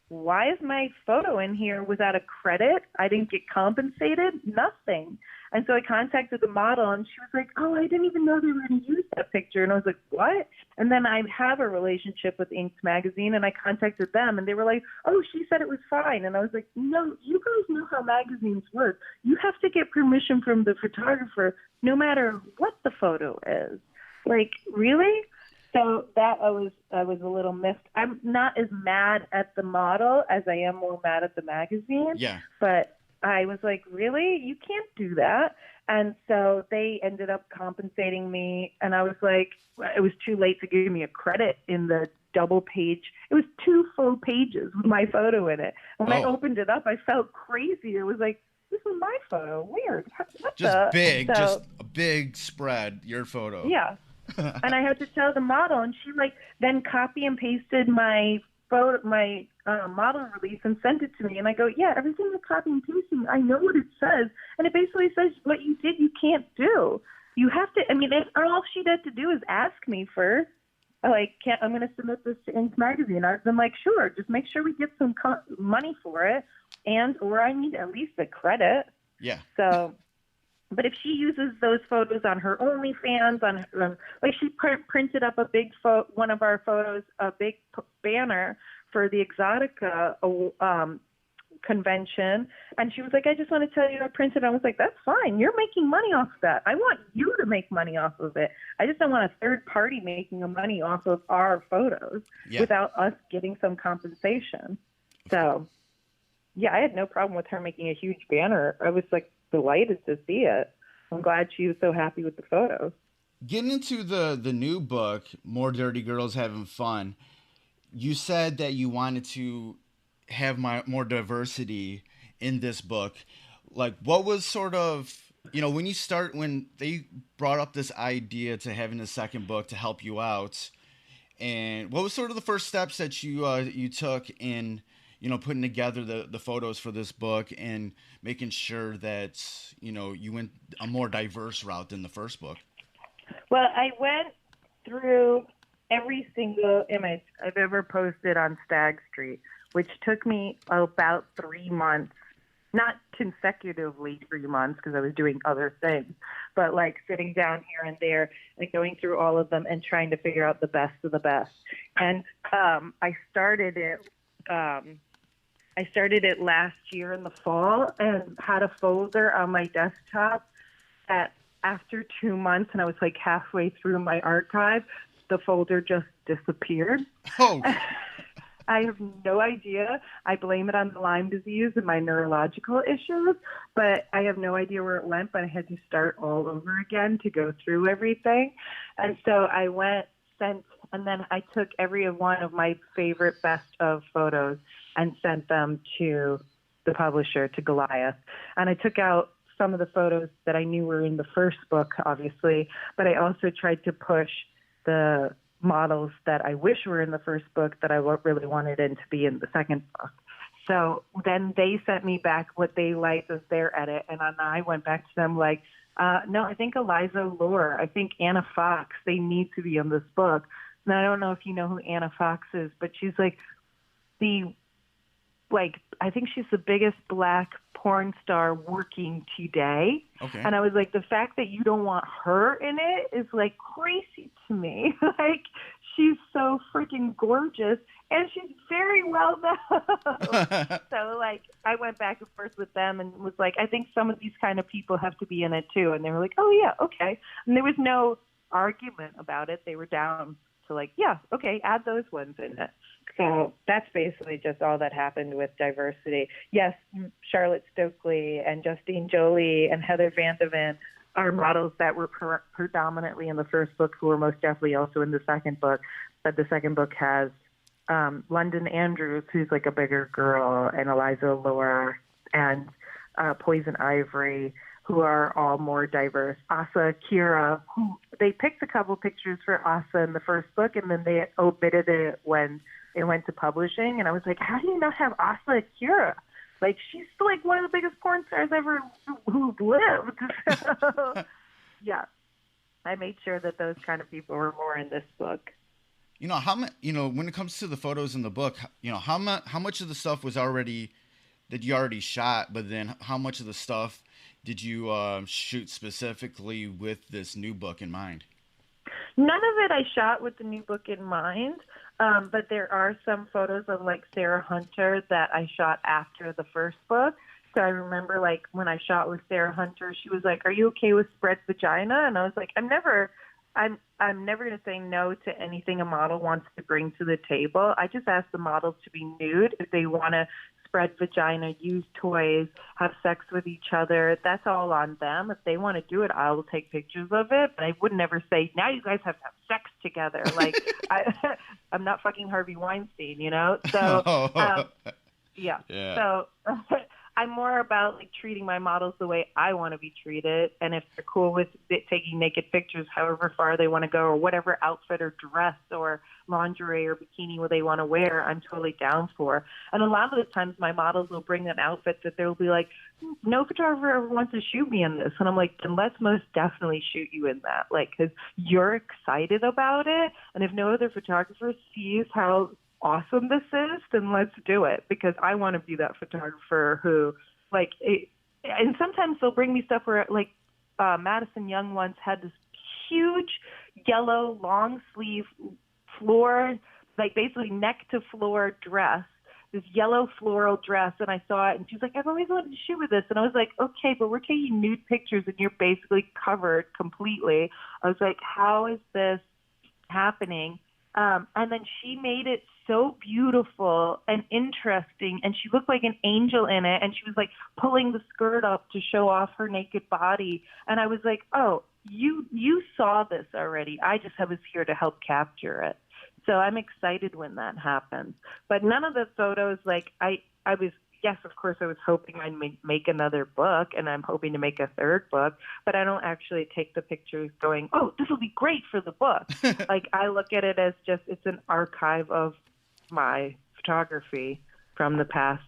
why is my photo in here without a credit? I didn't get compensated, nothing. And so I contacted the model, and she was like, oh, I didn't even know they were going to use that picture. And I was like, what? And then I have a relationship with Inked magazine, and I contacted them, and they were like, oh, she said it was fine. And I was like, no, you guys know how magazines work. You have to get permission from the photographer no matter what the photo is. Like, really? So that I was a little miffed. I'm not as mad at the model as I am more mad at the magazine. Yeah. But I was like, really? You can't do that. And so they ended up compensating me. And I was like, it was too late to give me a credit in the double page. It was 2 full pages with my photo in it. And when I opened it up, I felt crazy. It was like, this is my photo. Weird. Just a big spread, your photo. Yeah. And I had to tell the model, and she then copy and pasted my photo, my model release, and sent it to me. And I go, yeah, everything you're copy and pasting, I know what it says, and it basically says what you did, you can't do. You have to. I mean, all she had to do is ask me first. I'm going to submit this to Inc. magazine. I've been like, sure, just make sure we get some money for it, or I need at least a credit. Yeah. So, but if she uses those photos on her OnlyFans, like she printed up a big one of our photos, a big banner for the Exotica convention, and she was like, I just want to tell you I printed it. I was like, that's fine, you're making money off of that. I want you to make money off of it. I just don't want a third party making money off of our photos without us getting some compensation. So yeah, I had no problem with her making a huge banner. I was like delighted to see it. I'm glad she was so happy with the photos. Getting into the new book, More Dirty Girls Having Fun, you said that you wanted to have more diversity in this book. Like, what was sort of, when they brought up this idea to having a second book to help you out, and what was sort of the first steps that you took in, putting together the photos for this book and making sure that, you went a more diverse route than the first book? Well, I went through every single image I've ever posted on Stagg Street, which took me about 3 months, not consecutively 3 months because I was doing other things, but like sitting down here and there and going through all of them and trying to figure out the best of the best. And I started it last year in the fall and had a folder on my desktop after 2 months, and I was like halfway through my archive, the folder just disappeared. Oh. I have no idea. I blame it on the Lyme disease and my neurological issues, but I have no idea where it went, but I had to start all over again to go through everything. And so I and then I took every one of my favorite best of photos and sent them to the publisher, to Goliath. And I took out some of the photos that I knew were in the first book, obviously, but I also tried to push the models that I wish were in the first book that I really wanted to be in the second book. So then they sent me back what they liked as their edit, and then I went back to them like, no, I think Eliza Lore, I think Anna Fox, they need to be in this book. And I don't know if you know who Anna Fox is, but she's I think she's the biggest black porn star working today. Okay. And I was like, the fact that you don't want her in it is like crazy to me. Like, she's so freaking gorgeous and she's very well known. So like, I went back and forth with them and was like, I think some of these kind of people have to be in it too. And they were like, oh yeah, okay. And there was no argument about it. They were down to like, yeah, okay, add those ones in it. So that's basically just all that happened with diversity. Yes, Charlotte Stokely and Justine Jolie and Heather Van de Ven are models that were predominantly in the first book, who were most definitely also in the second book. But the second book has London Andrews, who's like a bigger girl, and Eliza Lore and Poison Ivory, who are all more diverse. Asa Akira, who they picked a couple pictures for Asa in the first book, and then they omitted it when it went to publishing. And I was like, how do you not have Asa Akira? Like, she's like one of the biggest porn stars ever who've lived. So, yeah, I made sure that those kind of people were more in this book. When it comes to the photos in the book, how much of the stuff was already that you already shot, but then how much of the stuff did you shoot specifically with this new book in mind? None of it I shot with the new book in mind, but there are some photos of like Sarah Hunter that I shot after the first book. So I remember like when I shot with Sarah Hunter, she was like, "Are you okay with spread vagina?" And I was like, I'm never going to say no to anything a model wants to bring to the table. I just ask the models to be nude. If they want to spread vagina, use toys, have sex with each other, that's all on them. If they want to do it, I will take pictures of it. But I would never say, now you guys have to have sex together. Like, I'm not fucking Harvey Weinstein, So, yeah. So I'm more about like treating my models the way I want to be treated, and if they're cool with taking naked pictures, however far they want to go, or whatever outfit or dress or lingerie or bikini they want to wear, I'm totally down for. And a lot of the times, my models will bring an outfit that they'll be like, "No photographer ever wants to shoot me in this," and I'm like, "Then let's most definitely shoot you in that, like, because you're excited about it, and if no other photographer sees how awesome this is, then let's do it, because I want to be that photographer who, like, and sometimes they'll bring me stuff where, like, Madison Young once had this huge yellow long sleeve floor, like basically neck to floor dress, this yellow floral dress, and I saw it, and she was like, "I've always wanted to shoot with this," and I was like, "Okay, but we're taking nude pictures, and you're basically covered completely." I was like, "How is this happening?" And then she made it so beautiful and interesting, and she looked like an angel in it, and she was like pulling the skirt up to show off her naked body. And I was like, "Oh, you saw this already. I just was here to help capture it." So I'm excited when that happens. But none of the photos, like I was, yes, of course, I was hoping I'd make another book, and I'm hoping to make a third book, but I don't actually take the pictures going, "Oh, this will be great for the book." Like, I look at it as just, it's an archive of my photography from the past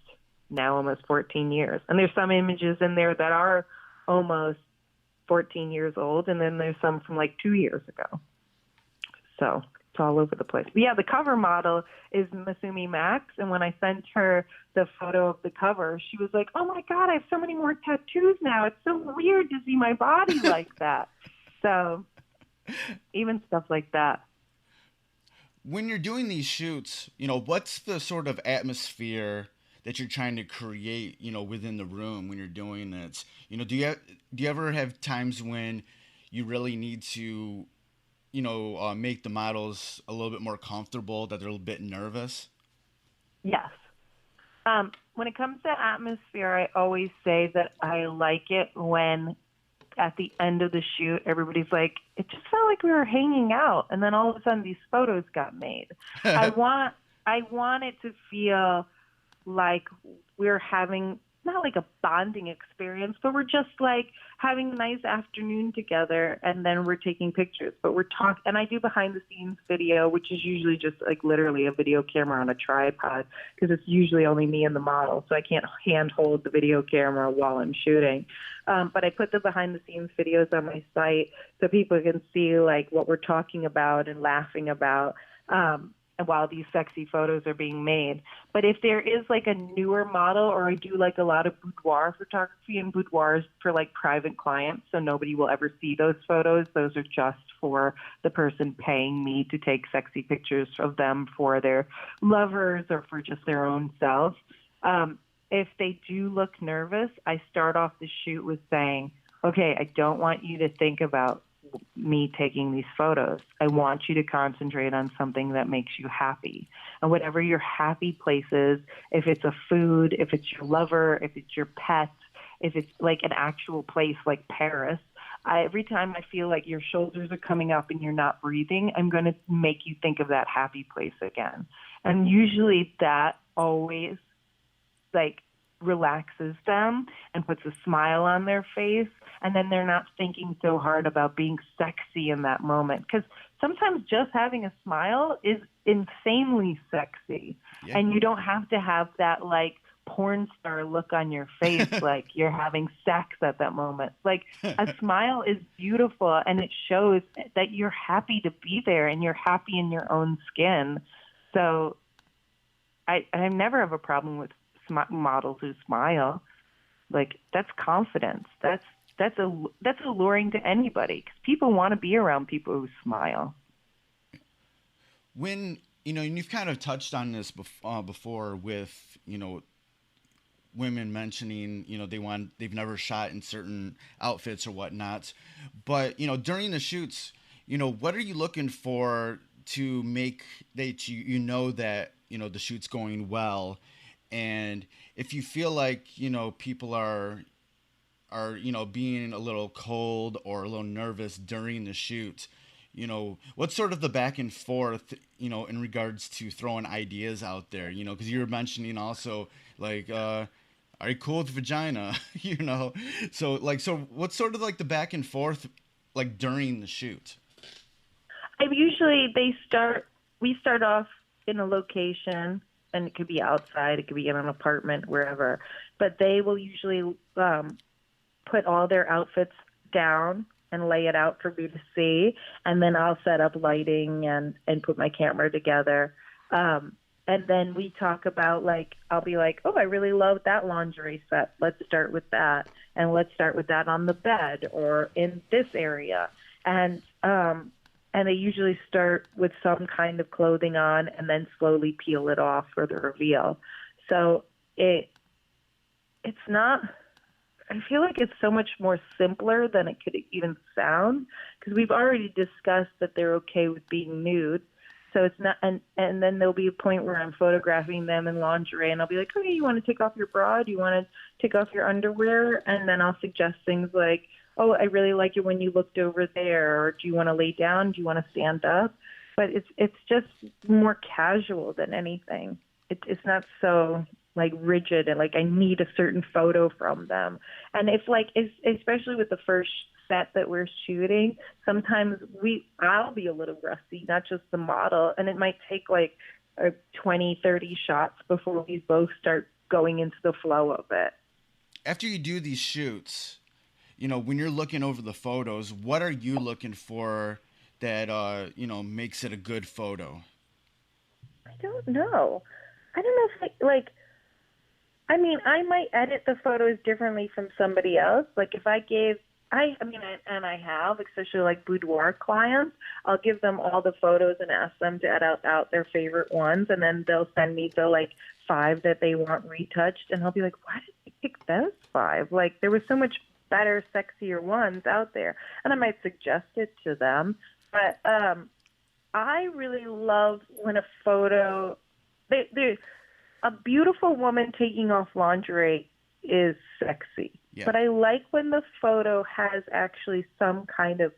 now almost 14 years. And there's some images in there that are almost 14 years old, and then there's some from like 2 years ago. So it's all over the place. But yeah, the cover model is Masumi Max, and when I sent her the photo of the cover, she was like, "Oh my God, I have so many more tattoos now. It's so weird to see my body like that." So even stuff like that. When you're doing these shoots, what's the sort of atmosphere that you're trying to create, within the room when you're doing this? Do you ever have times when you really need to, make the models a little bit more comfortable, that they're a little bit nervous? Yes. When it comes to atmosphere, I always say that I like it when at the end of the shoot, everybody's like, "It just felt like we were hanging out," and then all of a sudden these photos got made. I want it to feel like we're having, not like a bonding experience, but we're just like having a nice afternoon together, and then we're taking pictures, but we're talking. And I do behind the scenes video, which is usually just like literally a video camera on a tripod, because it's usually only me and the model, so I can't hand hold the video camera while I'm shooting. But I put the behind the scenes videos on my site so people can see like what we're talking about and laughing about. And while these sexy photos are being made. But if there is like a newer model, or I do like a lot of boudoir photography, and boudoirs for like private clients, so nobody will ever see those photos. Those are just for the person paying me to take sexy pictures of them for their lovers or for just their own selves. If they do look nervous, I start off the shoot with saying, "Okay, I don't want you to think about me taking these photos. I want you to concentrate on something that makes you happy. And whatever your happy place is, if it's a food, if it's your lover, if it's your pet, if it's like an actual place like Paris, every time I feel like your shoulders are coming up and you're not breathing, I'm going to make you think of that happy place again." And usually that always like relaxes them and puts a smile on their face, and then they're not thinking so hard about being sexy in that moment, because sometimes just having a smile is insanely sexy. Yeah. And you don't have to have that like porn star look on your face like you're having sex at that moment. Like a smile is beautiful, and it shows that you're happy to be there and you're happy in your own skin. So I never have a problem with models who smile. Like, that's confidence. That's alluring to anybody, because people want to be around people who smile. When and you've kind of touched on this before with women mentioning they've never shot in certain outfits or whatnot, but during the shoots, what are you looking for to make that that the shoot's going well? And if you feel like, people are being a little cold or a little nervous during the shoot, what's sort of the back and forth, in regards to throwing ideas out there, because you were mentioning also like, are you cool with vagina? So like, so what's sort of like the back and forth like during the shoot? I usually we start off in a location, and it could be outside, it could be in an apartment, wherever. But they will usually put all their outfits down and lay it out for me to see, and then I'll set up lighting and put my camera together. And then we talk about, like, I'll be like, oh, I really love that lingerie set. Let's start with that. And let's start with that on the bed or in this area. And they usually start with some kind of clothing on and then slowly peel it off for the reveal. So it's not, I feel like it's so much more simpler than it could even sound, because we've already discussed that they're okay with being nude. So it's not, and then there'll be a point where I'm photographing them in lingerie, and I'll be like, okay, you want to take off your bra? Do you want to take off your underwear? And then I'll suggest things like, oh, I really like it when you looked over there, or do you want to lay down? Do you want to stand up? But it's just more casual than anything. It's not so like rigid and like I need a certain photo from them. And if like, especially with the first set that we're shooting, sometimes I'll be a little rusty, not just the model, and it might take like 20, 30 shots before we both start going into the flow of it. After you do these shoots, when you're looking over the photos, what are you looking for that makes it a good photo? I don't know. I don't know if I might edit the photos differently from somebody else. Like if I have, especially like boudoir clients, I'll give them all the photos and ask them to edit out their favorite ones, and then they'll send me the like 5 that they want retouched, and I'll be like, why did you pick those 5? Like there was so much better, sexier ones out there, and I might suggest it to them. But I really love when a photo, a beautiful woman taking off lingerie is sexy. Yeah. But I like when the photo has actually some kind of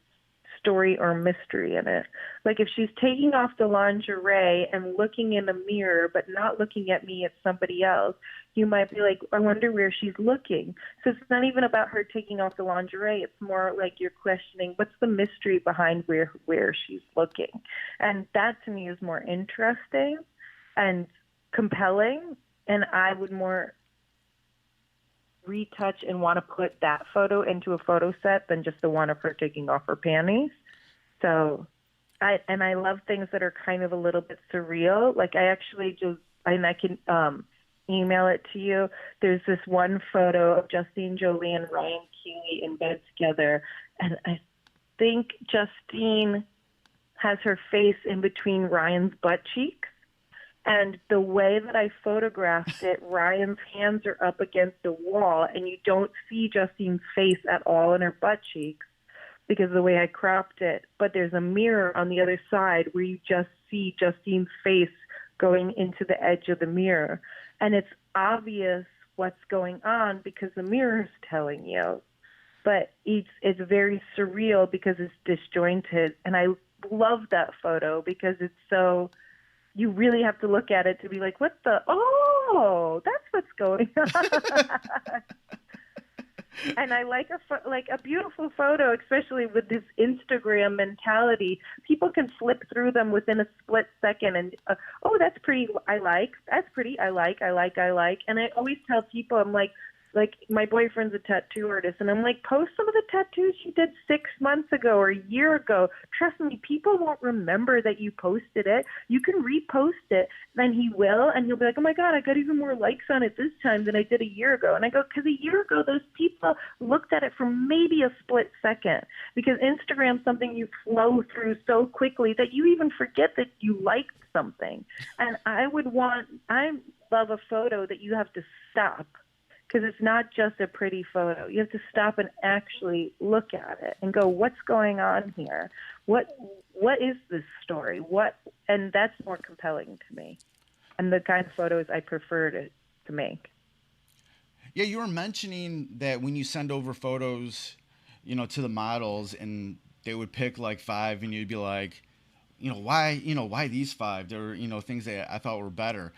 story or mystery in it. Like if she's taking off the lingerie and looking in a mirror but not looking at me, at somebody else, you might be like, I wonder where she's looking. So it's not even about her taking off the lingerie. It's more like you're questioning what's the mystery behind where she's looking. And that to me is more interesting and compelling, and I would more retouch and want to put that photo into a photo set than just the one of her taking off her panties. So I love things that are kind of a little bit surreal. Like I can email it to you. There's this one photo of Justine Jolie and Ryan Keeley in bed together, and I think Justine has her face in between Ryan's butt cheeks. And the way that I photographed it, Ryan's hands are up against the wall, and you don't see Justine's face at all in her butt cheeks because of the way I cropped it. But there's a mirror on the other side where you just see Justine's face going into the edge of the mirror. And it's obvious what's going on because the mirror is telling you. But it's very surreal because it's disjointed. And I love that photo because it's so... You really have to look at it to be like, what the, oh, that's what's going on. And I like a beautiful photo, especially with this Instagram mentality. People can flip through them within a split second and, oh, that's pretty, I like, that's pretty, I like. And I always tell people, I'm like my boyfriend's a tattoo artist, and I'm like, post some of the tattoos you did 6 months ago or a year ago. Trust me, people won't remember that you posted it. You can repost it, then he will, and he'll be like, oh my God, I got even more likes on it this time than I did a year ago. And I go, because a year ago, those people looked at it for maybe a split second, because Instagram's something you flow through so quickly that you even forget that you liked something. And I love a photo that you have to stop, because it's not just a pretty photo. You have to stop and actually look at it and go, what's going on here? What is this story? And that's more compelling to me, and the kind of photos I prefer to make. Yeah, you were mentioning that when you send over photos, to the models, and they would pick like 5, and you'd be like, why these 5? There were, things that I thought were better.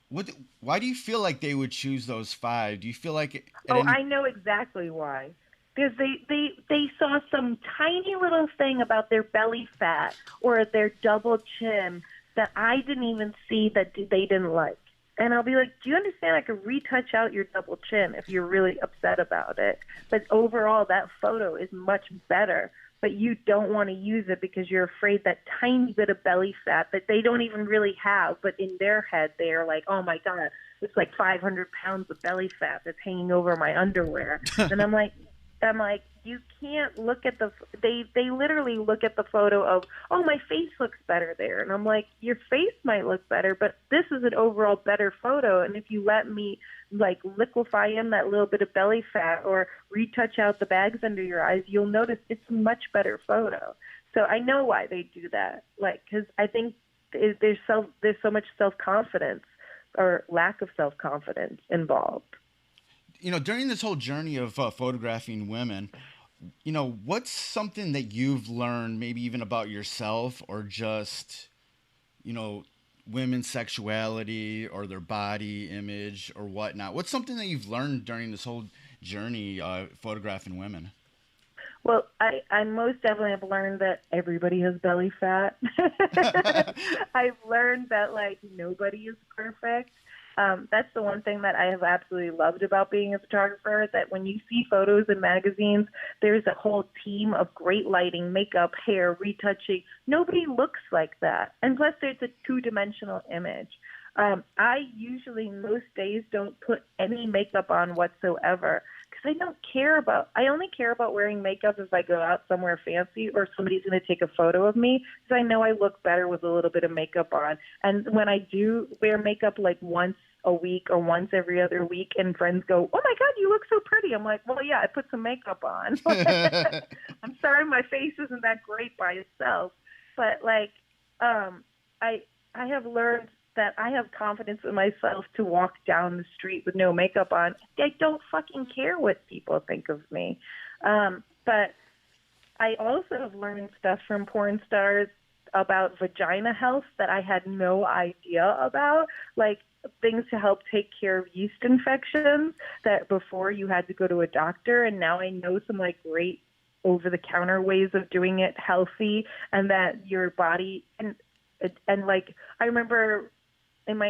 what? Why do you feel like they would choose those five? Do you feel like at Oh, any? I know exactly why. Because they saw some tiny little thing about their belly fat or their double chin that I didn't even see that they didn't like. And I'll be like, do you understand I could retouch out your double chin if you're really upset about it? But overall, that photo is much better. But you don't want to use it because you're afraid that tiny bit of belly fat that they don't even really have, but in their head, they are like, oh my God, it's like 500 pounds of belly fat that's hanging over my underwear. And I'm like, you can't look at they literally look at the photo of, oh, my face looks better there. And I'm like, your face might look better, but this is an overall better photo. And if you let me like liquefy in that little bit of belly fat or retouch out the bags under your eyes, you'll notice it's a much better photo. So I know why they do that. Like, cause I think there's so much self-confidence or lack of self-confidence involved. During this whole journey of photographing women, what's something that you've learned, maybe even about yourself or just, women's sexuality or their body image or whatnot? What's something that you've learned during this whole journey photographing women? Well, I most definitely have learned that everybody has belly fat. I've learned that, like, nobody is perfect. That's the one thing that I have absolutely loved about being a photographer, that when you see photos in magazines, there's a whole team of great lighting, makeup, hair, retouching. Nobody looks like that. And plus, there's a two-dimensional image. I usually, most days, don't put any makeup on whatsoever because I only care about wearing makeup if I go out somewhere fancy or somebody's going to take a photo of me, because I know I look better with a little bit of makeup on. And when I do wear makeup like once a week or once every other week and friends go, oh my God, you look so pretty. I'm like, well, yeah, I put some makeup on. I'm sorry my face isn't that great by itself. But like, I have learned that I have confidence in myself to walk down the street with no makeup on. I don't fucking care what people think of me. But I also have learned stuff from porn stars about vagina health that I had no idea about, like things to help take care of yeast infections that before you had to go to a doctor, and now I know some like great over-the-counter ways of doing it healthy, and that your body and like I remember I'm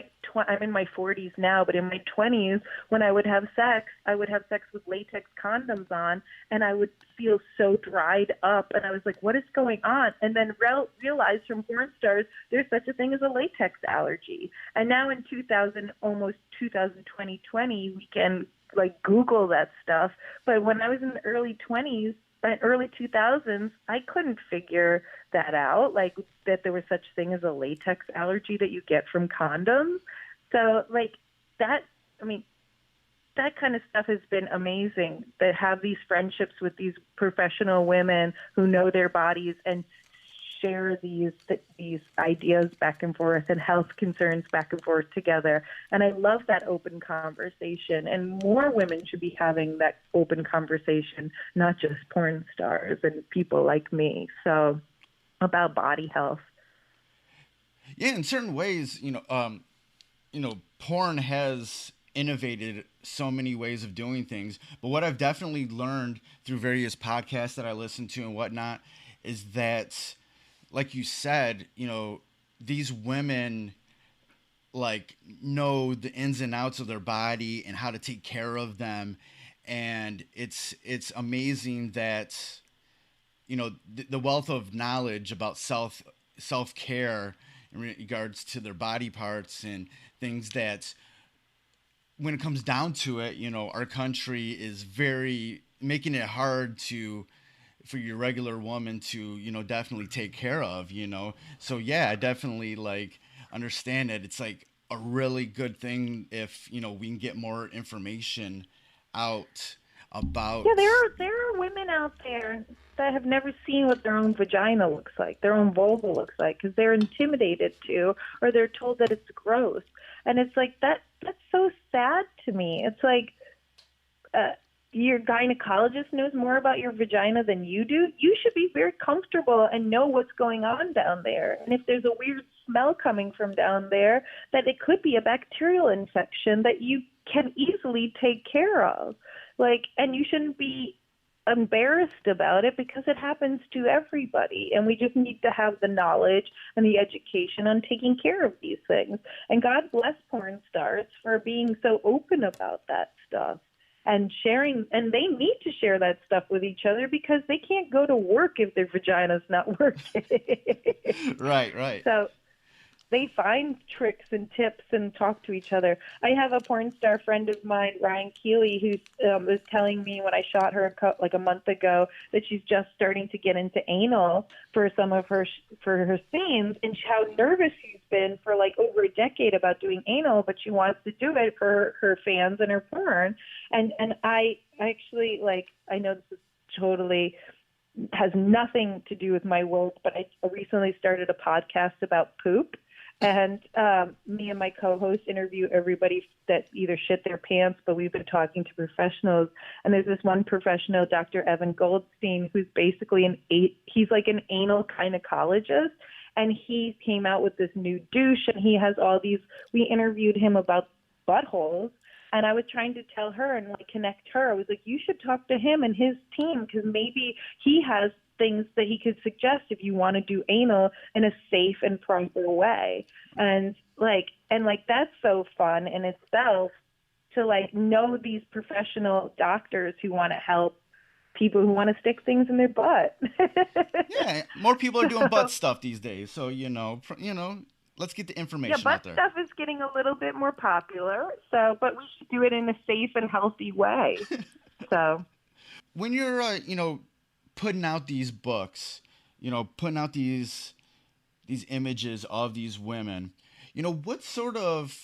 in my 40s now, but in my 20s, when I would have sex with latex condoms on, and I would feel so dried up, and I was like, what is going on? And then realized from porn stars, there's such a thing as a latex allergy. And now in 2020, we can like Google that stuff. But when I was in the early 2000s, I couldn't figure that out, like that there was such thing as a latex allergy that you get from condoms. So like that, I mean, that kind of stuff has been amazing, that have these friendships with these professional women who know their bodies and share these ideas back and forth and health concerns back and forth together. And I love that open conversation, and more women should be having that open conversation, not just porn stars and people like me. So about body health. Yeah, in certain ways, porn has innovated so many ways of doing things. But what I've definitely learned through various podcasts that I listen to and whatnot is that, like you said, these women like know the ins and outs of their body and how to take care of them. And it's amazing that, the wealth of knowledge about self-care in regards to their body parts and things that, when it comes down to it, our country is very making it hard for your regular woman to, definitely take care of, So yeah, I definitely like understand it. It's like a really good thing if, we can get more information out about. Yeah, there are women out there that have never seen what their own vagina looks like, their own vulva looks like, because they're intimidated to, or they're told that it's gross. And it's like that's so sad to me. It's like your gynecologist knows more about your vagina than you do, you should be very comfortable and know what's going on down there. And if there's a weird smell coming from down there, that it could be a bacterial infection that you can easily take care of. And you shouldn't be embarrassed about it because it happens to everybody. And we just need to have the knowledge and the education on taking care of these things. And God bless porn stars for being so open about that stuff. And sharing, and they need to share that stuff with each other because they can't go to work if their vagina's not working. Right. So they find tricks and tips and talk to each other. I have a porn star friend of mine, Ryan Keeley, who was telling me when I shot her a month ago that she's just starting to get into anal for some of her scenes, and how nervous she's been for over a decade about doing anal, but she wants to do it for her fans and her porn. And I actually I know this is totally has nothing to do with my work, but I recently started a podcast about poop. And me and my co-host interview everybody that either shit their pants, but we've been talking to professionals. And there's this one professional, Dr. Evan Goldstein, who's basically he's like an anal gynecologist. And he came out with this new douche, and he has all these, we interviewed him about buttholes. And I was trying to tell her and connect her. I was like, you should talk to him and his team because maybe he has things that he could suggest if you want to do anal in a safe and proper way. And that's so fun in itself to know these professional doctors who want to help people who want to stick things in their butt. Yeah, more people are doing butt stuff these days. So, let's get the information out there. Yeah, butt stuff is getting a little bit more popular. So, but we should do it in a safe and healthy way. So, when you're, putting out these books, putting out these images of these women, what sort of,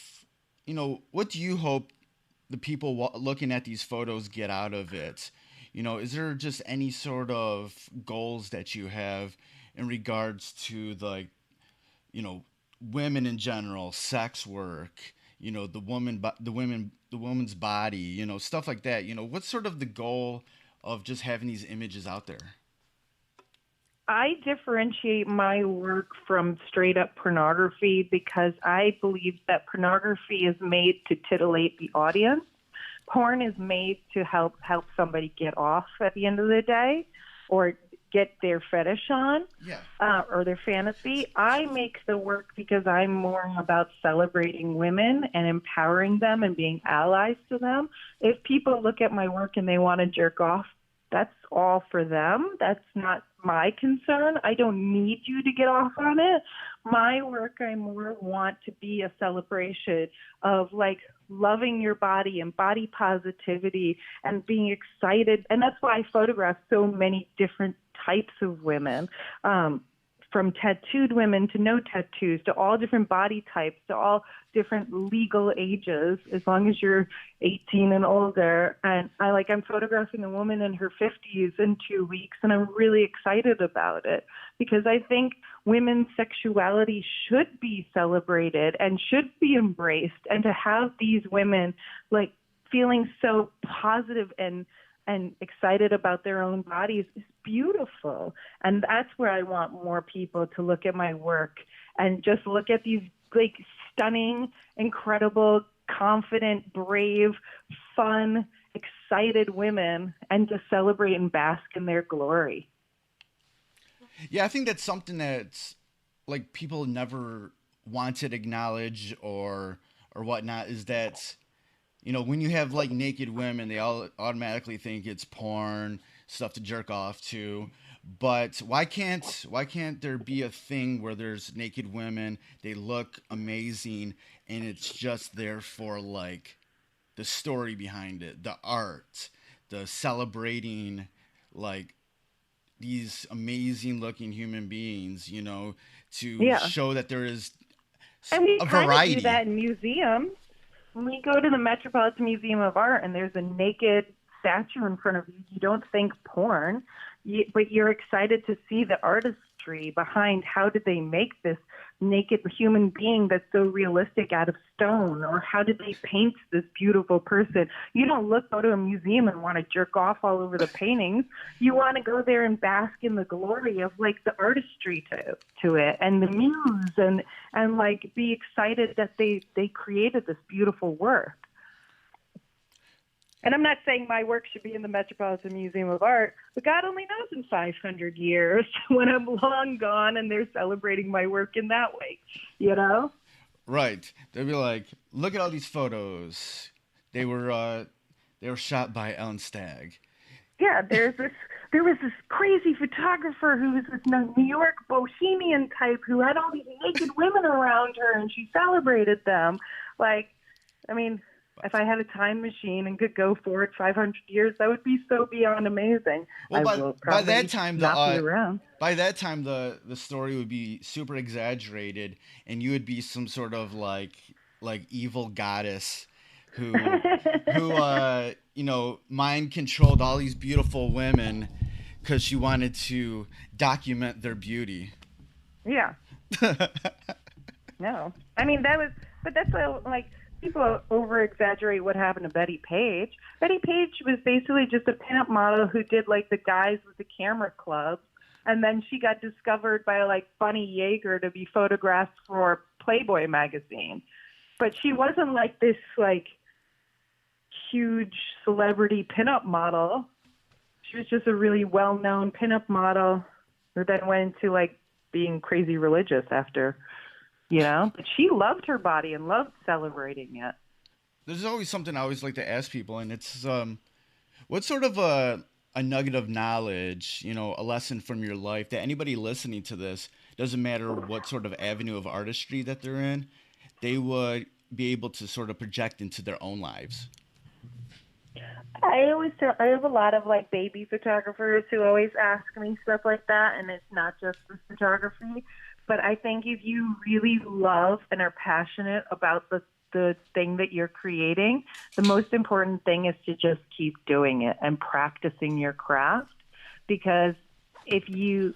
what do you hope the people looking at these photos get out of it? Is there just any sort of goals that you have in regards to women in general, sex work, the woman's body, stuff like that? What's sort of the goal of just having these images out there? I differentiate my work from straight up pornography because I believe that pornography is made to titillate the audience. Porn is made to help somebody get off at the end of the day or get their fetish on, or their fantasy. I make the work because I'm more about celebrating women and empowering them and being allies to them. If people look at my work and they want to jerk off, that's all for them. That's not my concern. I don't need you to get off on it. My work, I more want to be a celebration of loving your body and body positivity and being excited. And that's why I photograph so many different types of women, from tattooed women to no tattoos, to all different body types, to all different legal ages, as long as you're 18 and older. And I'm photographing a woman in her 50s in 2 weeks, and I'm really excited about it because I think women's sexuality should be celebrated and should be embraced. And to have these women feeling so positive and excited about their own bodies is beautiful. And that's where I want more people to look at my work and just look at these stunning, incredible, confident, brave, fun, excited women and just celebrate and bask in their glory. Yeah, I think that's something that's people never want to acknowledge or whatnot, is that when you have naked women, they all automatically think it's porn, stuff to jerk off to. But why can't there be a thing where there's naked women, they look amazing, and it's just there for the story behind it, the art, the celebrating these amazing looking human beings, to show that there is a variety. And we kind of do that in museums. When we go to the Metropolitan Museum of Art and there's a naked statue in front of you, you don't think porn, but you're excited to see the artistry artistry behind how did they make this naked human being that's so realistic out of stone, or how did they paint this beautiful person. You don't go to a museum and want to jerk off all over the paintings. You want to go there and bask in the glory of like the artistry to it and the muse and like be excited that they created this beautiful work. And I'm not saying my work should be in the Metropolitan Museum of Art, but God only knows in 500 years when I'm long gone and they're celebrating my work in that way, you know? Right. They'll be like, look at all these photos. They were shot by Ellen Stagg. Yeah, there was this crazy photographer who was this New York bohemian type who had all these naked women around her and she celebrated them. Like, I mean, if I had a time machine and could go forward 500 years, that would be so beyond amazing. Well, by that time, by that time, the story would be super exaggerated, and you would be some sort of like evil goddess who mind controlled all these beautiful women because she wanted to document their beauty. Yeah. No, I mean that's like. People over-exaggerate what happened to Betty Page. Betty Page was basically just a pinup model who did, like, the guys with the camera clubs, and then she got discovered by, like, Bunny Yeager to be photographed for Playboy magazine. But she wasn't, like, this, like, huge celebrity pinup model. She was just a really well-known pinup model who then went into, like, being crazy religious after... You know, but she loved her body and loved celebrating it. There's always something I always like to ask people, and it's what's sort of a nugget of knowledge, a lesson from your life that anybody listening to this, doesn't matter what sort of avenue of artistry that they're in, they would be able to sort of project into their own lives. I have a lot of like baby photographers who always ask me stuff like that, and it's not just the photography. But I think if you really love and are passionate about the thing that you're creating, the most important thing is to just keep doing it and practicing your craft. Because the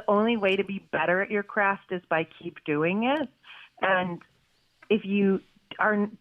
only way to be better at your craft is by keep doing it. And if you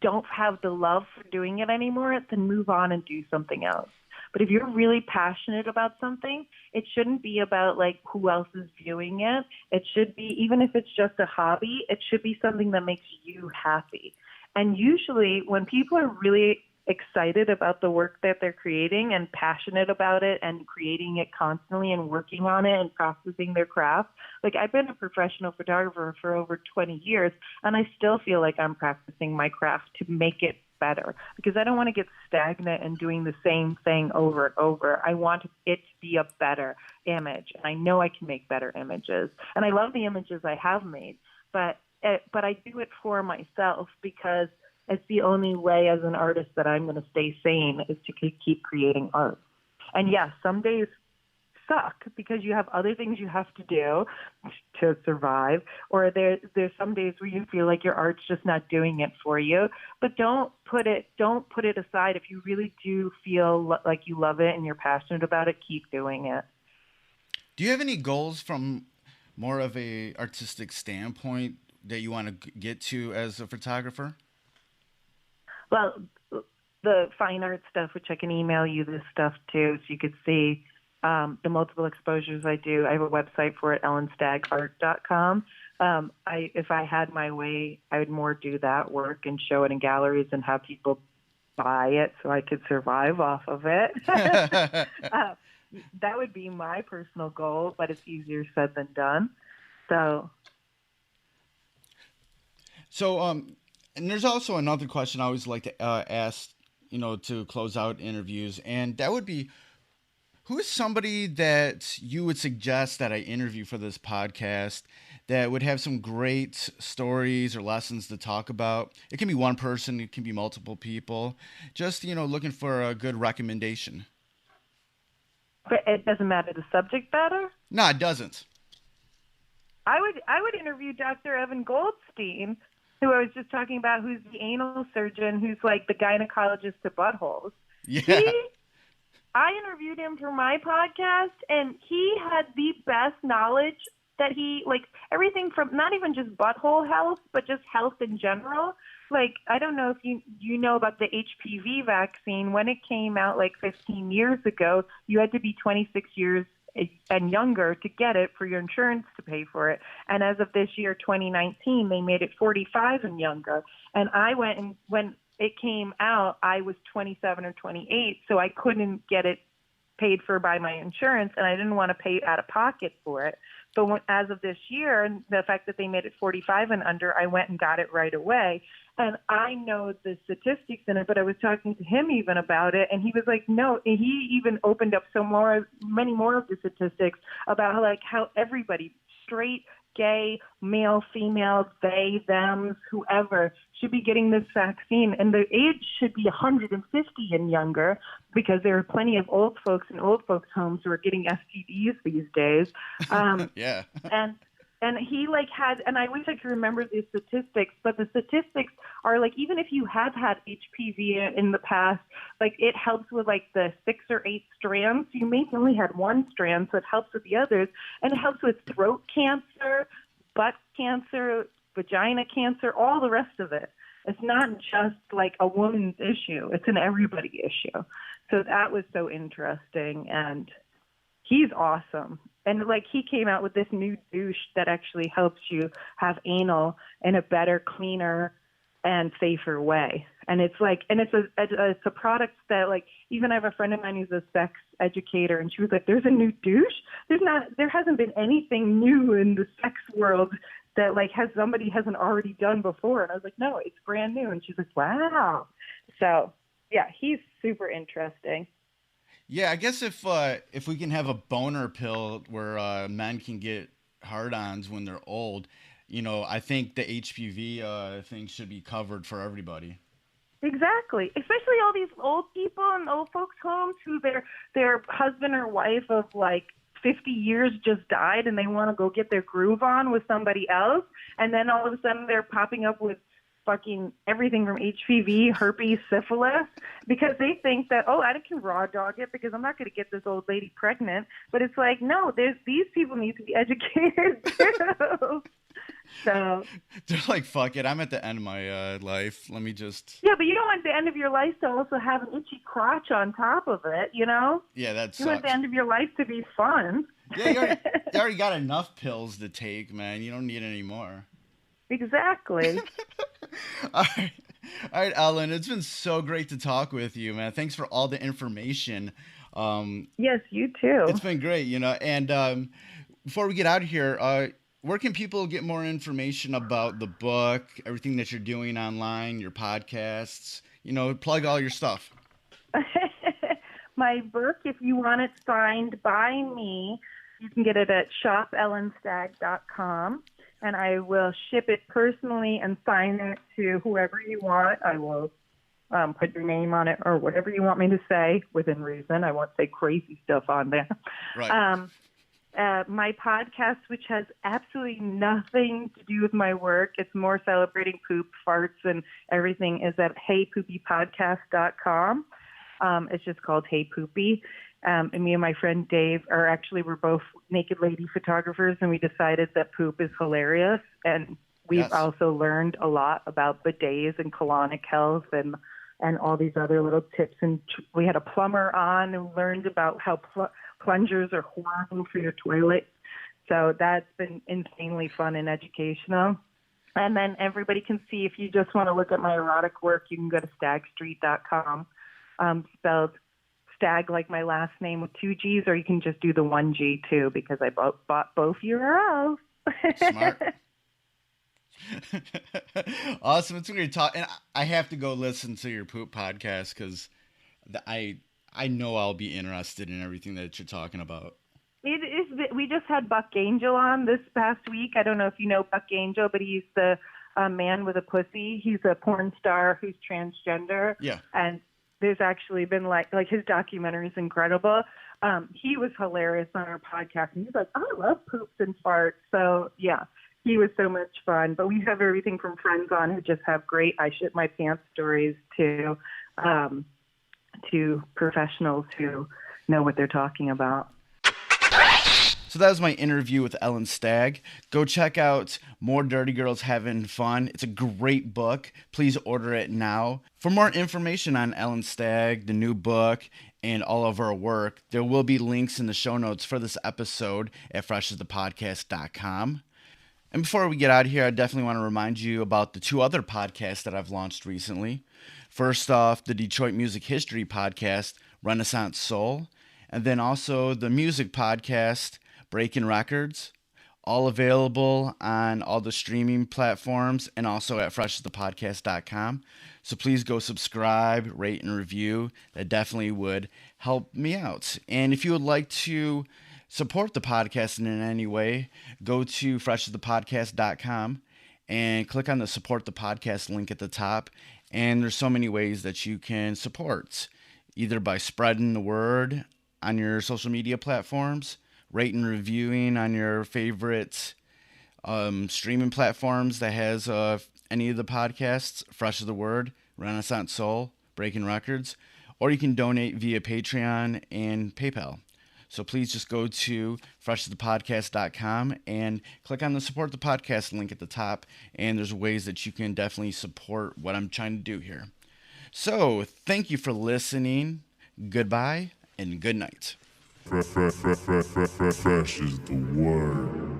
don't have the love for doing it anymore, then move on and do something else. But if you're really passionate about something, it shouldn't be about like who else is viewing it. It should be, even if it's just a hobby, it should be something that makes you happy. And usually when people are really excited about the work that they're creating and passionate about it and creating it constantly and working on it and practicing their craft, like I've been a professional photographer for over 20 years and I still feel like I'm practicing my craft to make it better, because I don't want to get stagnant and doing the same thing over and over. I want it to be a better image. And I know I can make better images. And I love the images I have made, but I do it for myself because it's the only way as an artist that I'm going to stay sane is to keep creating art. And yes, some days suck because you have other things you have to do to survive, or there's some days where you feel like your art's just not doing it for you. But don't put it aside. If you really do feel like you love it and you're passionate about it, keep doing it. Do you have any goals from more of a artistic standpoint that you want to get to as a photographer? Well, the fine art stuff, which I can email you this stuff too, so you could see the multiple exposures I do. I have a website for it, ellenstaggart.com. If I had my way, I would more do that work and show it in galleries and have people buy it so I could survive off of it. That would be my personal goal, but it's easier said than done. So, and there's also another question I always like to ask, to close out interviews, and that would be, who is somebody that you would suggest that I interview for this podcast that would have some great stories or lessons to talk about? It can be one person, it can be multiple people. Just, looking for a good recommendation. But it doesn't matter the subject matter? No, it doesn't. I would interview Dr. Evan Goldstein, who I was just talking about, who's the anal surgeon, who's like the gynecologist to buttholes. Yeah. I interviewed him for my podcast, and he had the best knowledge that he, like, everything from not even just butthole health, but just health in general. Like, I don't know if you know about the HPV vaccine. When it came out like 15 years ago, you had to be 26 years and younger to get it for your insurance to pay for it. And as of this year, 2019, they made it 45 and younger. And I went, and when it came out, I was 27 or 28, so I couldn't get it paid for by my insurance, and I didn't want to pay out of pocket for it. But as of this year, the fact that they made it 45 and under, I went and got it right away. And I know the statistics in it, but I was talking to him even about it, and he was like, no, and he even opened up many more of the statistics about how everybody, straight, gay, male, female, they, them, whoever, should be getting this vaccine. And the age should be 150 and younger, because there are plenty of old folks in old folks' homes who are getting STDs these days. Yeah. And he and I wish I could remember the statistics, but the statistics are even if you have had HPV in the past, it helps with the 6 or 8 strands. You may have only had one strand, so it helps with the others. And it helps with throat cancer, butt cancer, vagina cancer, all the rest of it. It's not just a woman's issue. It's an everybody issue. So that was so interesting. And he's awesome. And he came out with this new douche that actually helps you have anal in a better, cleaner, and safer way. And it's it's a product that even I have a friend of mine who's a sex educator, and she was like, "There's a new douche. There hasn't been anything new in the sex world that somebody hasn't already done before." And I was like, "No, it's brand new." And she's like, "Wow." So yeah, he's super interesting. Yeah, I guess if we can have a boner pill where men can get hard-ons when they're old, I think the HPV thing should be covered for everybody. Exactly, especially all these old people in old folks' homes who their husband or wife of 50 years just died, and they want to go get their groove on with somebody else, and then all of a sudden they're popping up with fucking everything from HPV, herpes, syphilis, because they think that, I can raw dog it because I'm not going to get this old lady pregnant. But it's no, these people need to be educated too. So they're like, fuck it, I'm at the end of my life. Let me just... Yeah, but you don't want the end of your life to also have an itchy crotch on top of it, Yeah, that's... You want the end of your life to be fun. Yeah, you already got enough pills to take, man. You don't need any more. Exactly. All right, Ellen, it's been so great to talk with you, man. Thanks for all the information. Yes, you too. It's been great, and before we get out of here, where can people get more information about the book, everything that you're doing online, your podcasts, plug all your stuff? My book, if you want it signed by me, you can get it at shopellenstagg.com. And I will ship it personally and sign it to whoever you want. I will put your name on it or whatever you want me to say within reason. I won't say crazy stuff on there. Right. My podcast, which has absolutely nothing to do with my work, it's more celebrating poop, farts, and everything, is at heypoopypodcast.com. It's just called Hey Poopy. And me and my friend Dave we're both naked lady photographers, and we decided that poop is hilarious. And we've also learned a lot about bidets and colonic health and all these other little tips. And we had a plumber on and learned about how plungers are horrible for your toilet. So that's been insanely fun and educational. And then everybody can see, if you just want to look at my erotic work, you can go to staggstreet.com, spelled Stagg like my last name with 2 G's, or you can just do the 1 G too, because I bought both URLs. Smart. Awesome. It's great to talk. And I have to go listen to your poop podcast because I know I'll be interested in everything that you're talking about. It is. We just had Buck Angel on this past week. I don't know if you know Buck Angel, but he's the man with a pussy. He's a porn star who's transgender. Yeah. And there's actually been his documentary is incredible. He was hilarious on our podcast, and he's like, I love poops and farts. So yeah, he was so much fun. But we have everything from friends on who just have great I shit my pants stories to professionals who know what they're talking about. So that was my interview with Ellen Stagg. Go check out More Dirty Girls Having Fun. It's a great book. Please order it now. For more information on Ellen Stagg, the new book, and all of her work, there will be links in the show notes for this episode at freshasthepodcast.com. And before we get out of here, I definitely want to remind you about the 2 other podcasts that I've launched recently. First off, the Detroit Music History podcast, Renaissance Soul, and then also the music podcast, Breaking Records, all available on all the streaming platforms and also at freshasthepodcast.com. So please go subscribe, rate, and review. That definitely would help me out. And if you would like to support the podcast in any way, go to freshasthepodcast.com and click on the support the podcast link at the top. And there's so many ways that you can support, either by spreading the word on your social media platforms, rate and reviewing on your favorite streaming platforms that has any of the podcasts, Fresh as the Word, Renaissance Soul, Breaking Records, or you can donate via Patreon and PayPal. So please just go to freshasthepodcast.com and click on the support the podcast link at the top, and there's ways that you can definitely support what I'm trying to do here. So thank you for listening. Goodbye and good night. Fresh is the word.